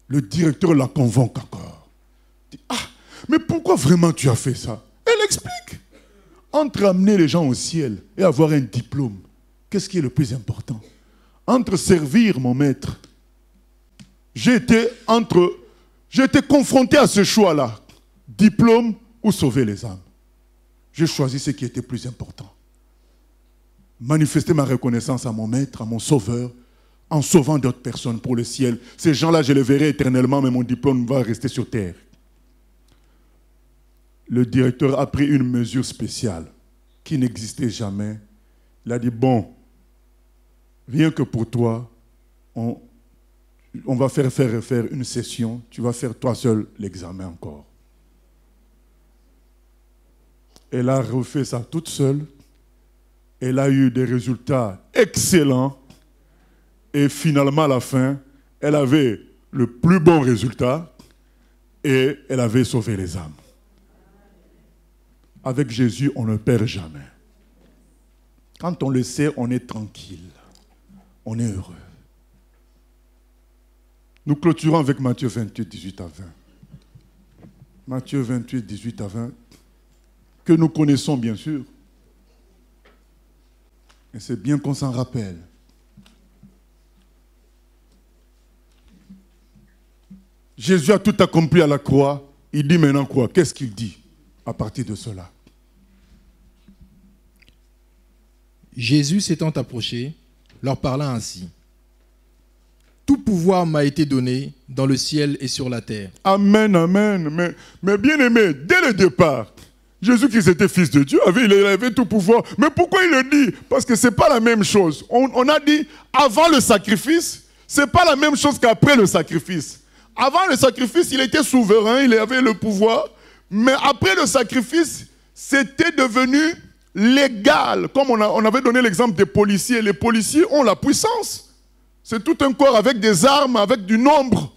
le directeur la convoque encore. Il dit, mais pourquoi vraiment tu as fait ça? Elle explique. Entre amener les gens au ciel et avoir un diplôme, qu'est-ce qui est le plus important? Entre servir mon maître, j'ai été confronté à ce choix-là. Diplôme ou sauver les âmes. J'ai choisi ce qui était plus important. Manifester ma reconnaissance à mon maître, à mon sauveur, en sauvant d'autres personnes pour le ciel. Ces gens-là, je les verrai éternellement, mais mon diplôme va rester sur terre. Le directeur a pris une mesure spéciale qui n'existait jamais. Il a dit, bon, rien que pour toi, on va faire une session. Tu vas faire toi seul l'examen encore. Elle a refait ça toute seule. Elle a eu des résultats excellents. Et finalement, à la fin, elle avait le plus bon résultat et elle avait sauvé les âmes. Avec Jésus, on ne perd jamais. Quand on le sait, on est tranquille. On est heureux. Nous clôturons avec Matthieu 28, 18 à 20. Matthieu 28, 18 à 20, que nous connaissons bien sûr. Et c'est bien qu'on s'en rappelle. Jésus a tout accompli à la croix. Il dit maintenant quoi? Qu'est-ce qu'il dit à partir de cela? Jésus s'étant approché, leur parla ainsi. Tout pouvoir m'a été donné dans le ciel et sur la terre. Amen, amen. Mais bien aimé, dès le départ, Jésus-Christ était fils de Dieu, il avait tout pouvoir. Mais pourquoi il le dit? Parce que ce n'est pas la même chose. On a dit avant le sacrifice, ce n'est pas la même chose qu'après le sacrifice. Avant le sacrifice, il était souverain, il avait le pouvoir. Mais après le sacrifice, c'était devenu légal. Comme on avait donné l'exemple des policiers. Les policiers ont la puissance. C'est tout un corps avec des armes, avec du nombre,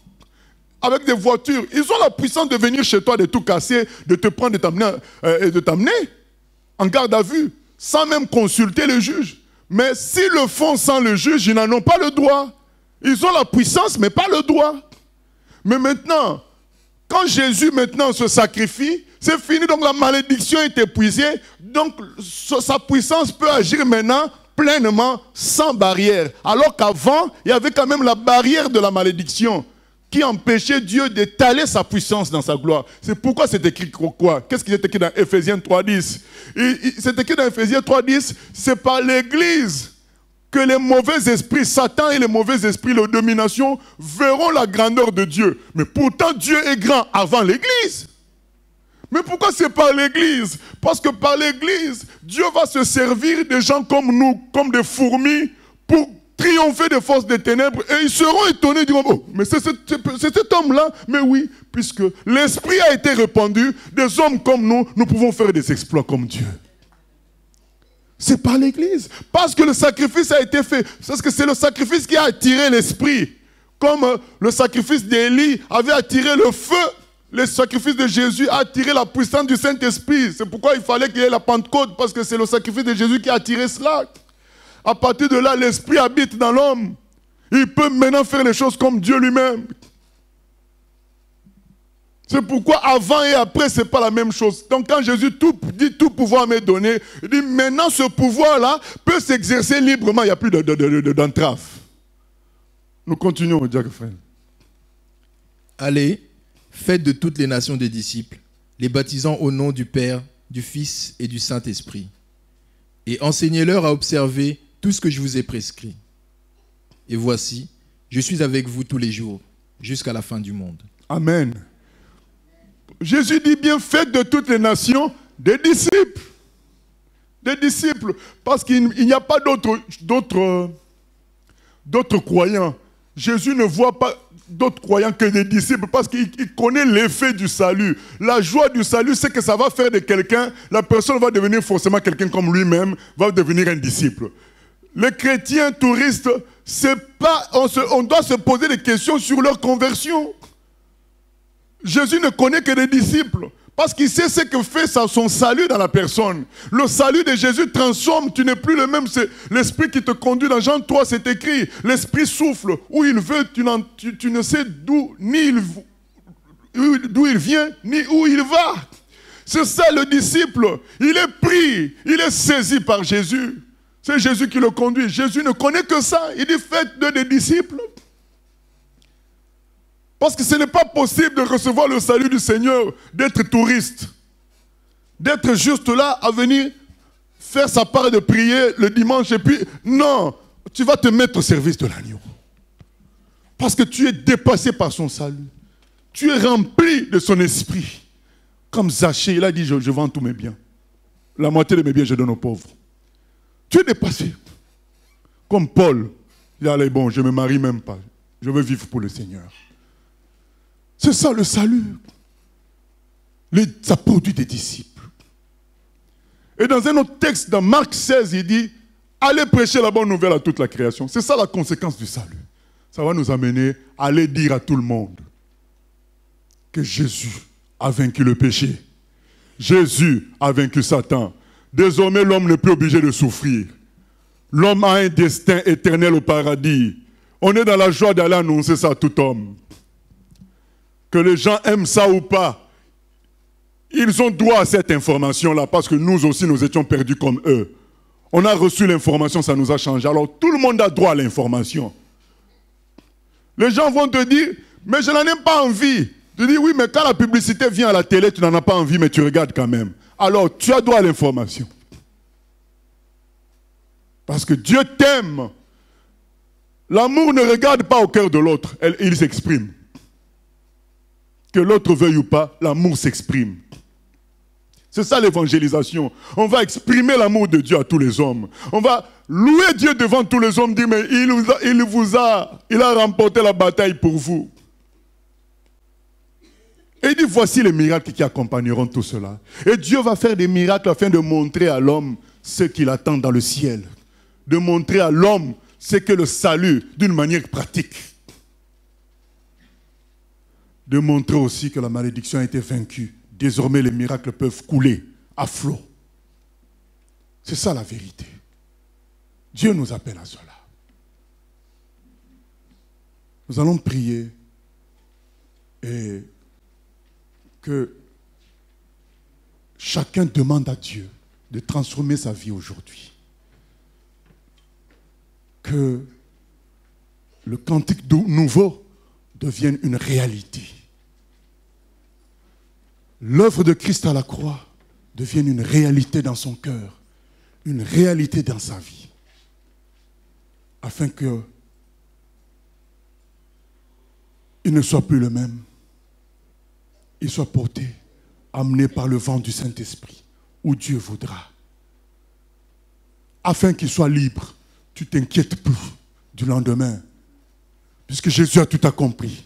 avec des voitures. Ils ont la puissance de venir chez toi, de tout casser, de te prendre et de t'amener en garde à vue, sans même consulter le juge. Mais s'ils le font sans le juge, ils n'en ont pas le droit. Ils ont la puissance, mais pas le droit. Mais maintenant, quand Jésus maintenant se sacrifie, c'est fini, donc la malédiction est épuisée. Donc sa puissance peut agir maintenant pleinement, sans barrière. Alors qu'avant, il y avait quand même la barrière de la malédiction qui empêchait Dieu d'étaler sa puissance dans sa gloire. C'est pourquoi c'est écrit quoi? Qu'est-ce qui est écrit dans Ephésiens 3.10? C'est écrit dans Ephésiens 3.10, c'est par l'Église que les mauvais esprits, Satan et les mauvais esprits, leur domination, verront la grandeur de Dieu. Mais pourtant, Dieu est grand avant l'Église. Mais pourquoi c'est par l'Église? Parce que par l'Église, Dieu va se servir de gens comme nous, comme des fourmis, pour triompher des forces des ténèbres. Et ils seront étonnés, ils diront, oh, mais c'est cet homme-là. Mais oui, puisque l'Esprit a été répandu, des hommes comme nous pouvons faire des exploits comme Dieu. C'est par l'Église. Parce que le sacrifice a été fait. Parce que c'est le sacrifice qui a attiré l'Esprit. Comme le sacrifice d'Élie avait attiré le feu. Le sacrifice de Jésus a attiré la puissance du Saint-Esprit. C'est pourquoi il fallait qu'il y ait la Pentecôte, parce que c'est le sacrifice de Jésus qui a attiré cela. À partir de là, l'Esprit habite dans l'homme. Il peut maintenant faire les choses comme Dieu lui-même. C'est pourquoi avant et après, ce n'est pas la même chose. Donc quand Jésus dit tout pouvoir m'est donné, il dit maintenant ce pouvoir-là peut s'exercer librement. Il n'y a plus d'entrave. Nous continuons, Jacques frère. Allez, faites de toutes les nations des disciples, les baptisant au nom du Père, du Fils et du Saint-Esprit. Et enseignez-leur à observer tout ce que je vous ai prescrit. Et voici, je suis avec vous tous les jours, jusqu'à la fin du monde. Amen. Jésus dit bien, faites de toutes les nations des disciples. Des disciples. Parce qu'il n'y a pas d'autres croyants. Jésus ne voit pas d'autres croyants que des disciples parce qu'il connaît l'effet du salut. La joie du salut, c'est que ça va faire de quelqu'un, la personne va devenir forcément quelqu'un comme lui-même, va devenir un disciple. Les chrétiens touristes, on doit se poser des questions sur leur conversion. Jésus ne connaît que des disciples parce qu'il sait ce que fait son salut dans la personne. Le salut de Jésus transforme, tu n'es plus le même, c'est l'Esprit qui te conduit. Dans Jean 3, c'est écrit, l'Esprit souffle, où il veut, tu ne sais d'où il vient, ni où il va. C'est ça le disciple, il est pris, il est saisi par Jésus. C'est Jésus qui le conduit. Jésus ne connaît que ça, il dit faites des disciples. Parce que ce n'est pas possible de recevoir le salut du Seigneur, d'être touriste, d'être juste là à venir faire sa part de prier le dimanche et puis, non, tu vas te mettre au service de l'agneau. Parce que tu es dépassé par son salut. Tu es rempli de son esprit. Comme Zachée, il a dit, je vends tous mes biens. La moitié de mes biens, je donne aux pauvres. Tu es dépassé. Comme Paul, il a dit, bon, je ne me marie même pas. Je veux vivre pour le Seigneur. C'est ça le salut. Ça produit des disciples. Et dans un autre texte, dans Marc 16, il dit, allez prêcher la bonne nouvelle à toute la création. C'est ça la conséquence du salut. Ça va nous amener à aller dire à tout le monde que Jésus a vaincu le péché. Jésus a vaincu Satan. Désormais, l'homme n'est plus obligé de souffrir. L'homme a un destin éternel au paradis. On est dans la joie d'aller annoncer ça à tout homme. Que les gens aiment ça ou pas, ils ont droit à cette information-là parce que nous aussi, nous étions perdus comme eux. On a reçu l'information, ça nous a changé. Alors, tout le monde a droit à l'information. Les gens vont te dire, mais je n'en ai pas envie. Tu dis, oui, mais quand la publicité vient à la télé, tu n'en as pas envie, mais tu regardes quand même. Alors, tu as droit à l'information. Parce que Dieu t'aime. L'amour ne regarde pas au cœur de l'autre, il s'exprime. Que l'autre veuille ou pas, l'amour s'exprime. C'est ça l'évangélisation. On va exprimer l'amour de Dieu à tous les hommes. On va louer Dieu devant tous les hommes, dire mais il a remporté la bataille pour vous. Et il dit voici les miracles qui accompagneront tout cela. Et Dieu va faire des miracles afin de montrer à l'homme ce qu'il attend dans le ciel. De montrer à l'homme ce qu'est le salut d'une manière pratique. De montrer aussi que la malédiction a été vaincue. Désormais, les miracles peuvent couler à flot. C'est ça la vérité. Dieu nous appelle à cela. Nous allons prier et que chacun demande à Dieu de transformer sa vie aujourd'hui. Que le cantique nouveau devienne une réalité. L'œuvre de Christ à la croix devienne une réalité dans son cœur, une réalité dans sa vie, afin que il ne soit plus le même. Il soit porté, amené par le vent du Saint-Esprit, où Dieu voudra. Afin qu'il soit libre, tu ne t'inquiètes plus du lendemain, puisque Jésus a tout accompli.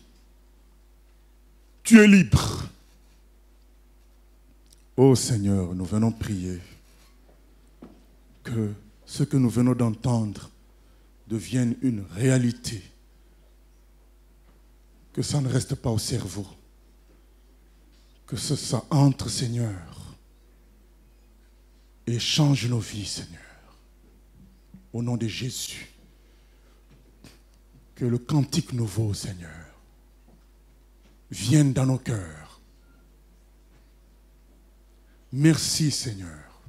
Tu es libre. Ô Seigneur, nous venons prier que ce que nous venons d'entendre devienne une réalité. Que ça ne reste pas au cerveau. Que ça entre, Seigneur, et change nos vies, Seigneur. Au nom de Jésus. Que le cantique nouveau, Seigneur, vienne dans nos cœurs. Merci, Seigneur,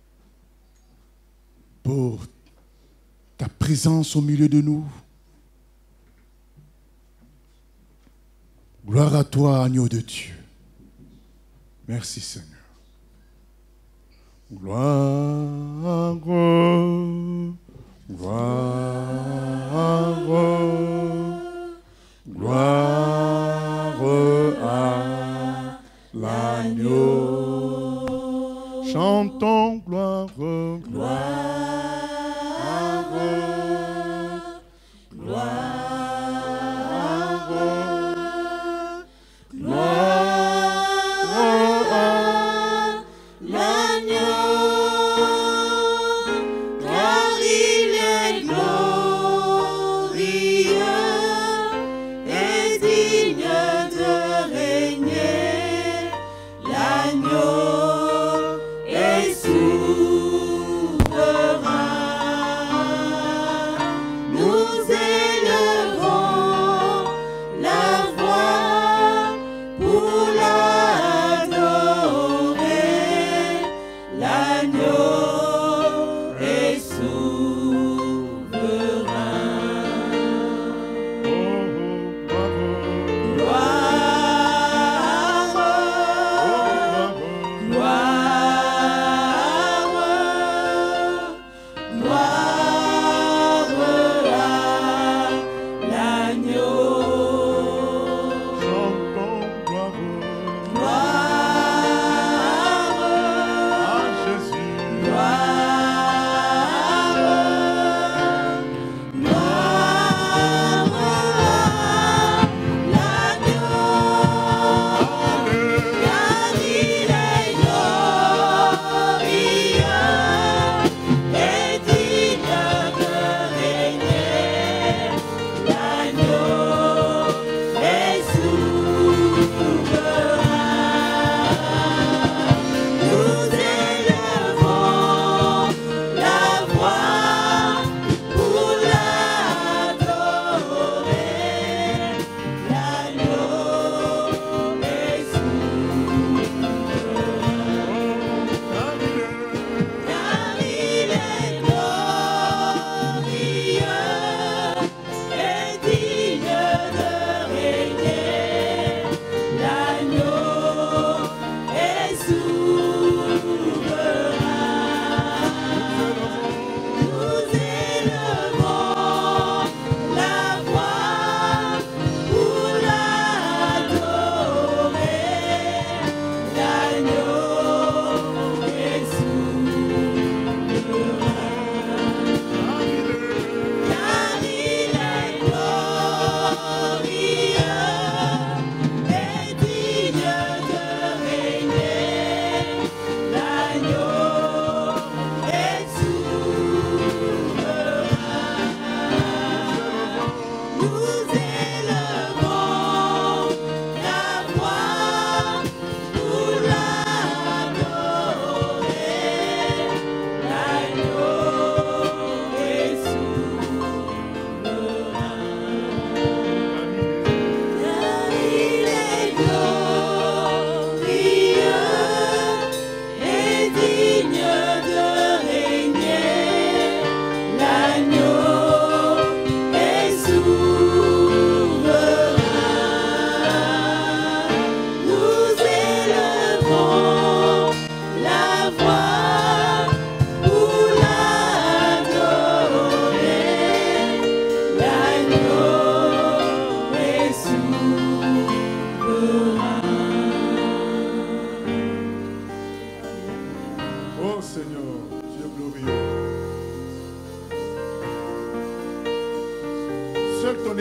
pour ta présence au milieu de nous. Gloire à toi, agneau de Dieu. Merci, Seigneur. Gloire, gloire, gloire à l'agneau. Chantons gloire, gloire, gloire, gloire à l'agneau, car il est glorieux et digne de régner. L'agneau est souverain.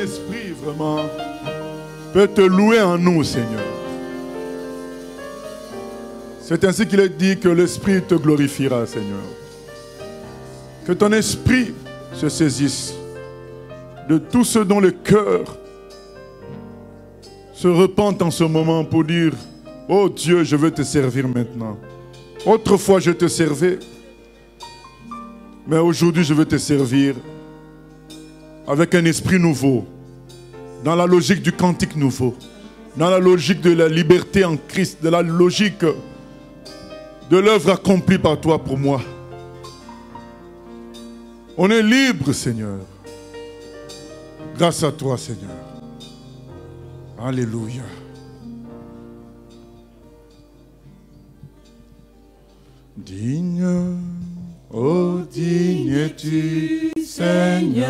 esprit vraiment peut te louer en nous, Seigneur. C'est ainsi qu'il est dit que l'esprit te glorifiera, Seigneur. Que ton esprit se saisisse de tout ce dont le cœur se repente en ce moment pour dire: oh Dieu, je veux te servir maintenant. Autrefois je te servais, mais aujourd'hui je veux te servir avec un esprit nouveau, dans la logique du cantique nouveau, dans la logique de la liberté en Christ, de la logique de l'œuvre accomplie par toi pour moi. On est libre, Seigneur. Grâce à toi, Seigneur. Alléluia. Digne, oh digne es-tu, Seigneur,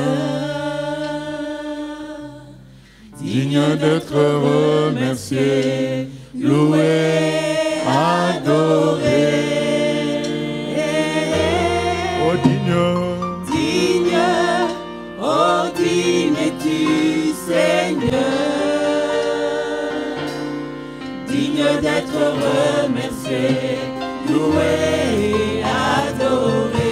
digne d'être remercié, loué, adoré. Oh digne, Digne, oh digne es-tu, Seigneur, digne d'être remercié, loué, adoré.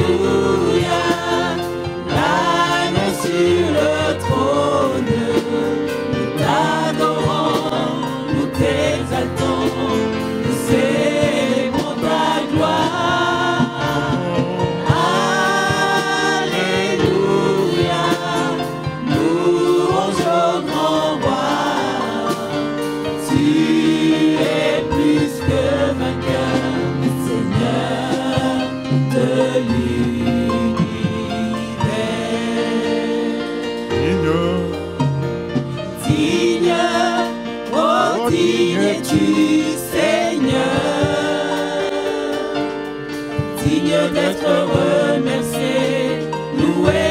Alléluia, l'âne sur le trône, nous t'adorons, nous t'exaltons, nous célébrons ta gloire. Alléluia, louange au grand roi. Tu es plus que vainqueur, Seigneur de l'univers. Digne, oh digne es-tu, Seigneur, digne d'être remercié, loué,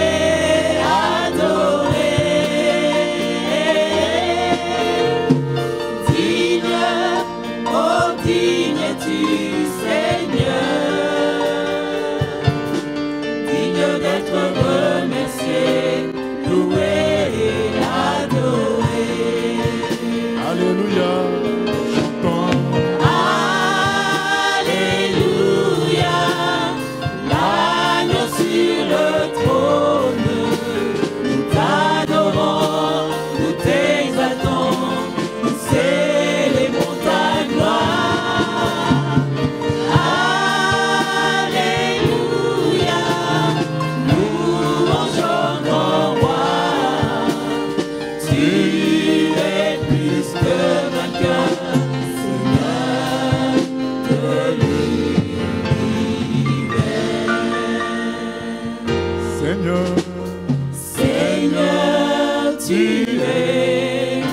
adoré. Digne, oh digne es-tu, Seigneur, digne d'être remercié, loué, adoré. Alléluia. Chantons. Alléluia, l'agneau sur le trône, nous t'adorons, nous t'exaltons, nous célébrons ta gloire. Alléluia, louange au grand roi. Tu es plus que vainqueur, Seigneur de l'univers. Seigneur, Seigneur, tu es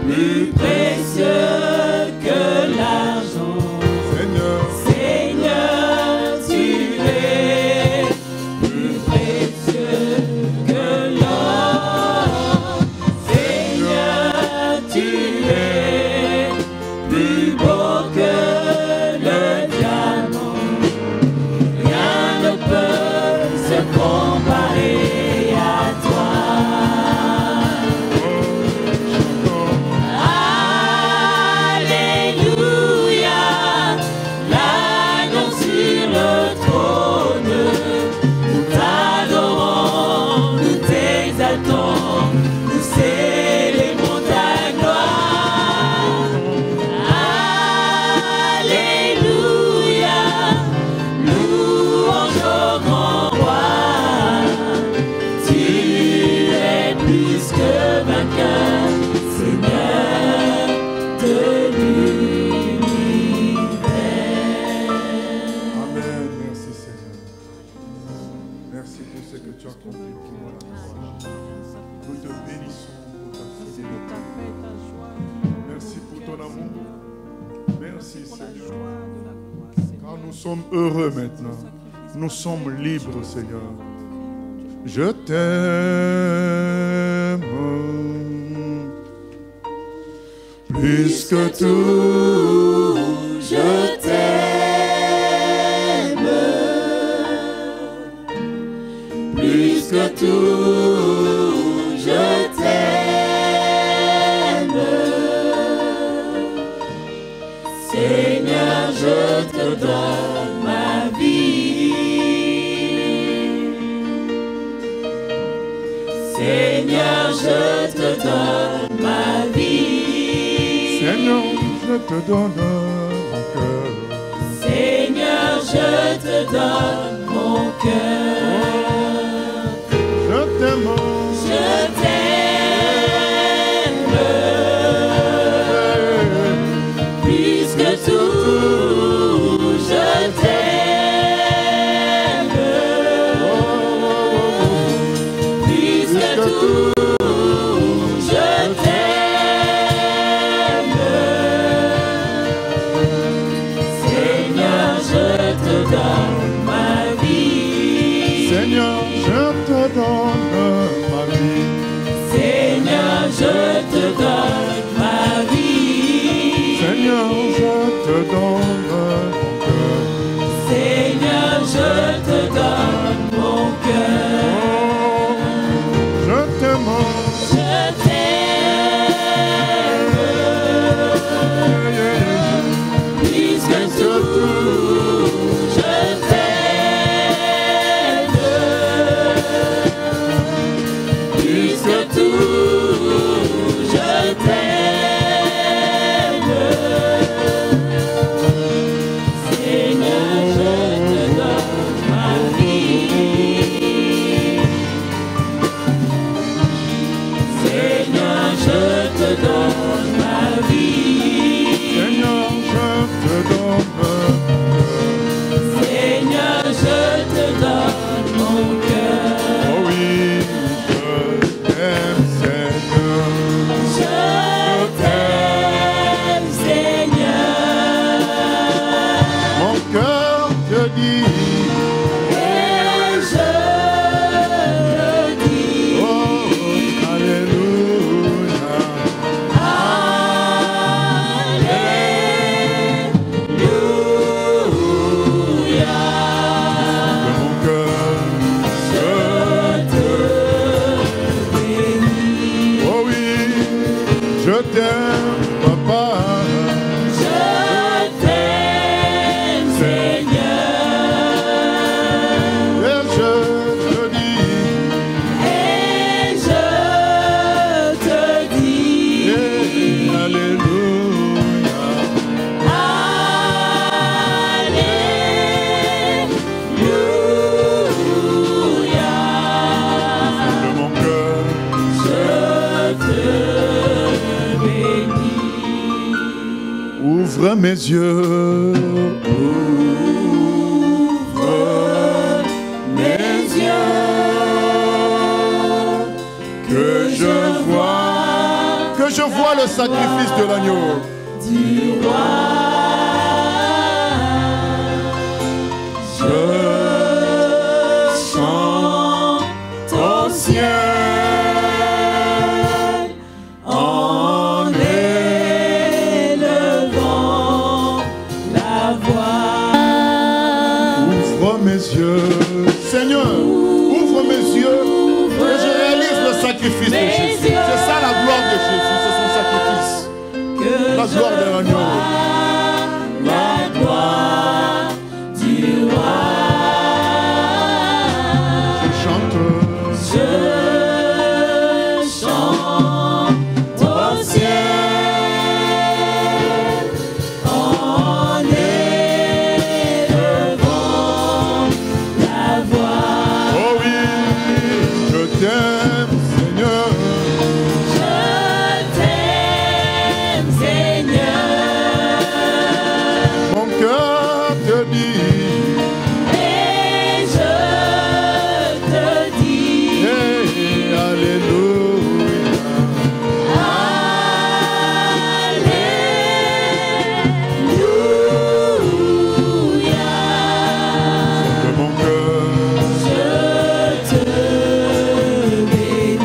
plus précieux que l'argent. Seigneur, Seigneur, tu es plus précieux que l'or. Seigneur, tu es plus beau que le diamant. Rien ne peut se comparer à toi. Alléluia, l'agneau sur le trône, nous t'adorons, nous t'exaltons, nous célébrons ta gloire. Alléluia, louange au grand roi. Tu es plus que vainqueur, Seigneur de l'univers. amen. Merci Seigneur. Merci pour ce que tu as accompli pour moi. Nous te bénissons pour ta fidélité. Merci pour ton amour. Merci Seigneur. Car nous sommes heureux maintenant. Nous sommes libres, Seigneur. Je t'aime plus que tout. Je t'aime tout, je t'aime. Seigneur, je te donne ma vie. Seigneur, je te donne ma vie. Seigneur, je te donne mon cœur. Seigneur, je te donne mon cœur. Je t'aime. Je t'aime. Plus que tout, je t'aime. Plus que tout, je t'aime. Seigneur, je te donne ma vie. Seigneur, je te donne ma vie. Seigneur, je te donne ma vie. Seigneur, je te donne mon cœur. Seigneur, je te donne mon cœur. Je t'aime. Je t'aime. Plus que tout, je t'aime. Plus que tout, je t'aime. Seigneur, je te donne ma vie. Seigneur, je te donne ma vie. Seigneur, je te donne. Seigneur, je te donne mon cœur. Oh oui, je t'aime, Seigneur. Je t'aime, Seigneur. Mon cœur te dit, Et je te dis, oh, alléluia. Alléluia. De mon cœur, Je te bénis. oh oui, je t'aime, papa. Je t'aime, Seigneur. Et je te dis, Et je te dis, alléluia. Alléluia. De mon cœur, Je te bénis. ouvre mes yeux. Ouvre mes yeux, Que je vois le sacrifice de l'agneau. du roi. Je chante au ciel en élevant la voix. Ouvre mes yeux. Seigneur, ouvre mes yeux. Que je réalise le sacrifice de Jésus. C'est ça la gloire de Jésus, c'est son sacrifice. Que La gloire de l'agneau. la gloire du roi. Je chante. Je chante au ciel en élevant la voix. Oh oui, je t'aime, Seigneur. Je t'aime, Seigneur. Mon cœur te dit, Et je te dis, hey, alléluia. Alléluia. De mon cœur, Je te bénis.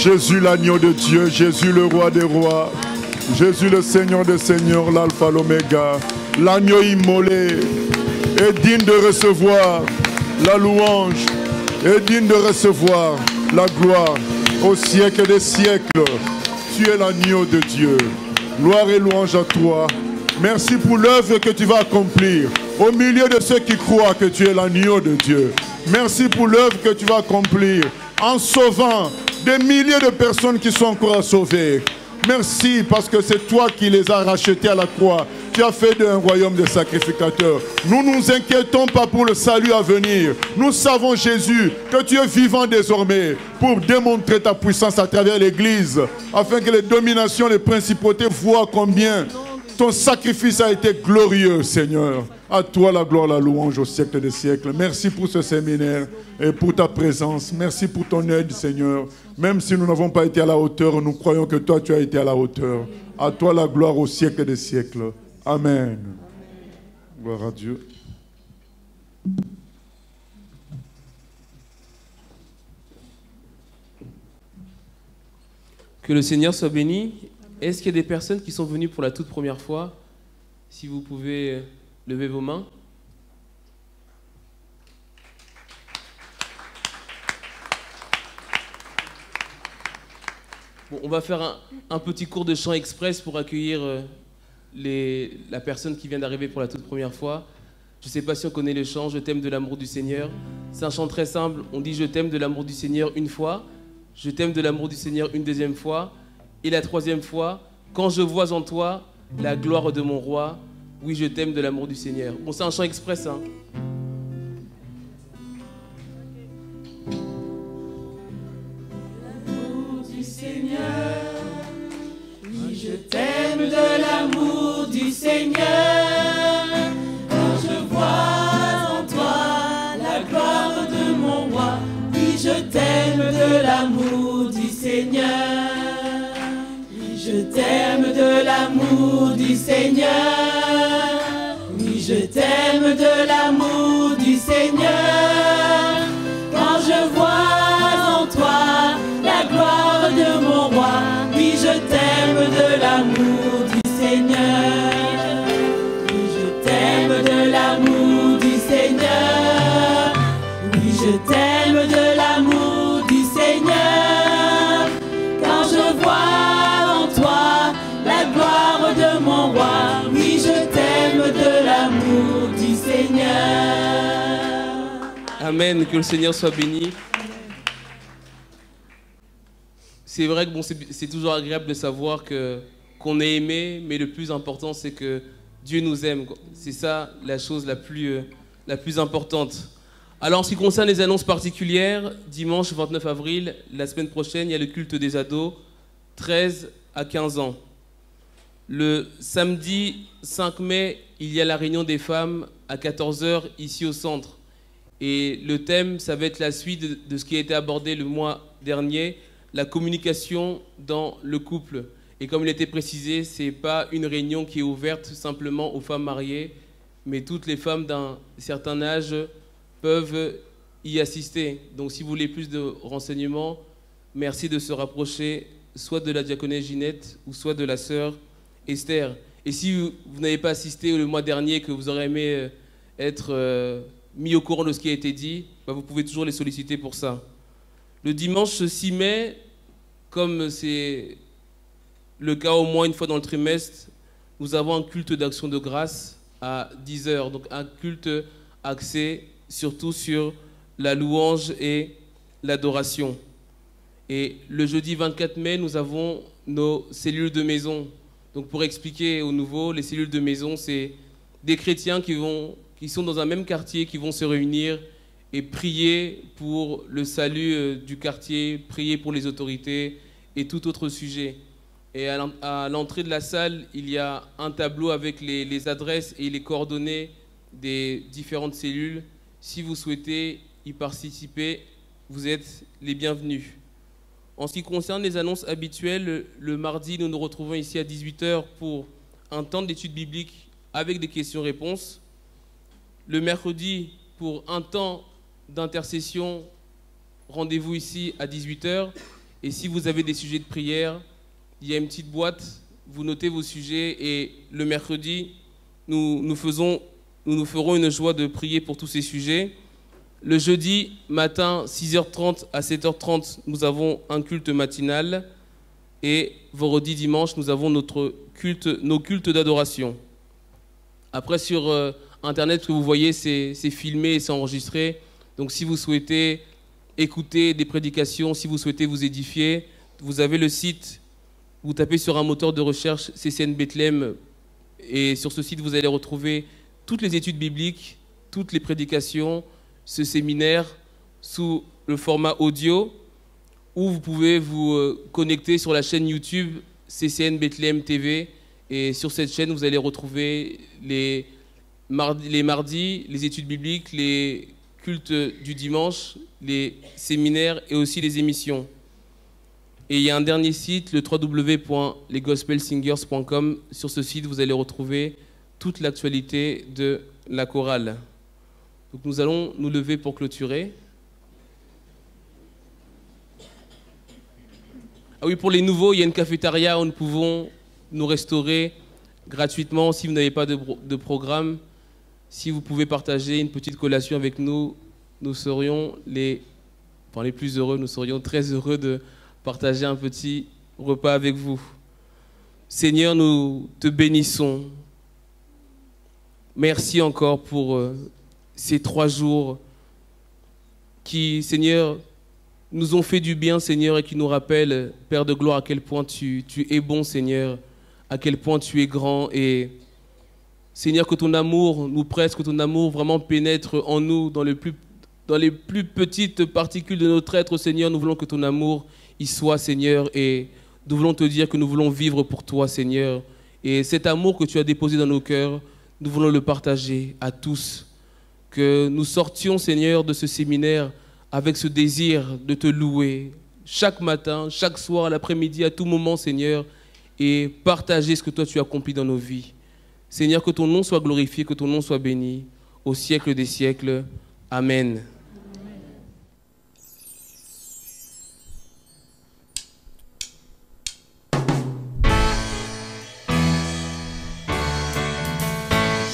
Jésus l'agneau de Dieu, Jésus le roi des rois, Jésus le Seigneur des seigneurs, l'alpha, l'oméga, l'agneau immolé est digne de recevoir la louange, est digne de recevoir la gloire au siècle des siècles. Tu es l'agneau de Dieu. Gloire et louange à toi. Merci pour l'œuvre que tu vas accomplir au milieu de ceux qui croient que tu es l'agneau de Dieu. Merci pour l'œuvre que tu vas accomplir en sauvant des milliers de personnes qui sont encore à sauver. Merci parce que c'est toi qui les as rachetés à la croix. Tu as fait d'un royaume de sacrificateurs. Nous ne nous inquiétons pas pour le salut à venir. Nous savons, Jésus, que tu es vivant désormais pour démontrer ta puissance à travers l'Église, afin que les dominations, les principautés voient combien ton sacrifice a été glorieux, Seigneur. À toi la gloire, la louange au siècle des siècles. Merci pour ce séminaire et pour ta présence. Merci pour ton aide, Seigneur. Même si nous n'avons pas été à la hauteur, nous croyons que toi, tu as été à la hauteur. À toi la gloire au siècle des siècles. Amen. Gloire à Dieu. Que le Seigneur soit béni. Est-ce qu'il y a des personnes qui sont venues pour la toute première fois? Si vous pouvez lever vos mains. Bon, on va faire un petit cours de chant express pour accueillir la personne qui vient d'arriver pour la toute première fois. Je ne sais pas si on connaît le chant « Je t'aime de l'amour du Seigneur ». C'est un chant très simple. On dit « Je t'aime de l'amour du Seigneur » une fois, « Je t'aime de l'amour du Seigneur » une deuxième fois, et la troisième fois, « Quand je vois en toi la gloire de mon roi, oui, je t'aime de l'amour du Seigneur ». Bon, c'est un chant express, hein. Je t'aime de l'amour du Seigneur, quand je vois en toi la gloire de mon roi. Oui, je t'aime de l'amour du Seigneur. Oui, je t'aime de l'amour du Seigneur. Oui, je t'aime de l'amour du Seigneur, quand je vois en toi la gloire de mon roi. Oui, je t'aime de l'amour du Seigneur. Oui, je t'aime de l'amour du Seigneur. Oui, je t'aime de l'amour du Seigneur, quand je vois en toi la gloire de mon roi. Oui, je t'aime de l'amour du Seigneur. Amen, que le Seigneur soit béni. C'est vrai que bon, c'est toujours agréable de savoir qu'on est aimé, mais le plus important, c'est que Dieu nous aime. C'est ça la chose la plus importante. Alors, en ce qui concerne les annonces particulières, dimanche 29 avril, la semaine prochaine, il y a le culte des ados, 13 à 15 ans. Le samedi 5 mai, il y a la réunion des femmes à 14 h ici au centre. Et le thème, ça va être la suite de ce qui a été abordé le mois dernier, la communication dans le couple. Et comme il a été précisé, ce n'est pas une réunion qui est ouverte simplement aux femmes mariées, mais toutes les femmes d'un certain âge peuvent y assister. Donc si vous voulez plus de renseignements, merci de se rapprocher soit de la diaconesse Ginette ou soit de la sœur Esther. Et si vous n'avez pas assisté le mois dernier, que vous aurez aimé être mis au courant de ce qui a été dit, bah vous pouvez toujours les solliciter pour ça. Le dimanche 6 mai, comme c'est le cas au moins une fois dans le trimestre, nous avons un culte d'action de grâce à 10 h. Donc un culte axé surtout sur la louange et l'adoration. Et le jeudi 24 mai, nous avons nos cellules de maison. Donc pour expliquer aux nouveaux, les cellules de maison, c'est des chrétiens qui sont dans un même quartier, qui vont se réunir et prier pour le salut du quartier, prier pour les autorités et tout autre sujet. Et à l'entrée de la salle, il y a un tableau avec les adresses et les coordonnées des différentes cellules. Si vous souhaitez y participer, vous êtes les bienvenus. En ce qui concerne les annonces habituelles, le mardi, nous nous retrouvons ici à 18 h pour un temps d'études bibliques avec des questions-réponses. Le mercredi, pour un temps d'intercession, rendez-vous ici à 18 h. Et si vous avez des sujets de prière, il y a une petite boîte, vous notez vos sujets et le mercredi, nous nous ferons une joie de prier pour tous ces sujets. Le jeudi matin, 6h30 à 7h30, nous avons un culte matinal. Et vendredi, dimanche, nous avons nos cultes d'adoration. Après, sur Internet, ce que vous voyez, c'est filmé et c'est enregistré. Donc, si vous souhaitez écouter des prédications, si vous souhaitez vous édifier, vous avez le site. Vous tapez sur un moteur de recherche CCN Bethléem. Et sur ce site, vous allez retrouver toutes les études bibliques, toutes les prédications, ce séminaire sous le format audio, ou vous pouvez vous connecter sur la chaîne YouTube CCN Bethléem TV. Et sur cette chaîne, vous allez retrouver les mardis, les études bibliques, les cultes du dimanche, les séminaires et aussi les émissions. Et il y a un dernier site, le www.lesgospelsingers.com. Sur ce site, vous allez retrouver toute l'actualité de la chorale. Donc nous allons nous lever pour clôturer. Ah oui, pour les nouveaux, il y a une cafétéria où nous pouvons nous restaurer gratuitement si vous n'avez pas de programme. Si vous pouvez partager une petite collation avec nous, nous serions les plus heureux, nous serions très heureux de partager un petit repas avec vous. Seigneur, nous te bénissons. Merci encore pour ces 3 jours qui, Seigneur, nous ont fait du bien, Seigneur, et qui nous rappellent, Père de gloire, à quel point tu es bon, Seigneur, à quel point tu es grand. Et Seigneur, que ton amour nous presse, que ton amour vraiment pénètre en nous, dans les plus petites particules de notre être, Seigneur. Nous voulons que ton amour y soit, Seigneur, et nous voulons te dire que nous voulons vivre pour toi, Seigneur. Et cet amour que tu as déposé dans nos cœurs, nous voulons le partager à tous. Que nous sortions, Seigneur, de ce séminaire avec ce désir de te louer chaque matin, chaque soir, l'après-midi, à tout moment, Seigneur, et partager ce que toi tu as accompli dans nos vies. Seigneur, que ton nom soit glorifié, que ton nom soit béni au siècle des siècles. Amen.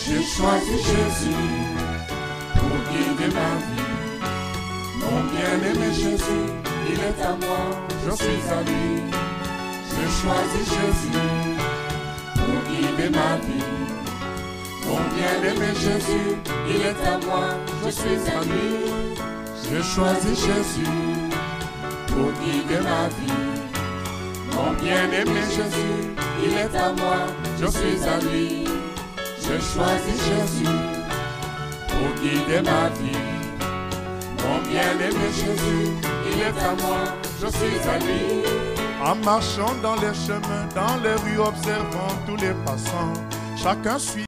J'ai choisi Jésus pour guider ma vie. Mon bien-aimé Jésus, il est à moi, je suis à lui. J'ai choisi Jésus pour guider ma vie. Mon bien-aimé Jésus, il est à moi, je suis à lui. J'ai choisi Jésus pour guider ma vie. Mon bien-aimé Jésus, il est à moi, je suis à lui. J'ai choisi Jésus pour guider ma vie. Mon bien-aimé Jésus, il est à moi, je suis à lui. En marchant dans les chemins, dans les rues, observant tous les passants, chacun suit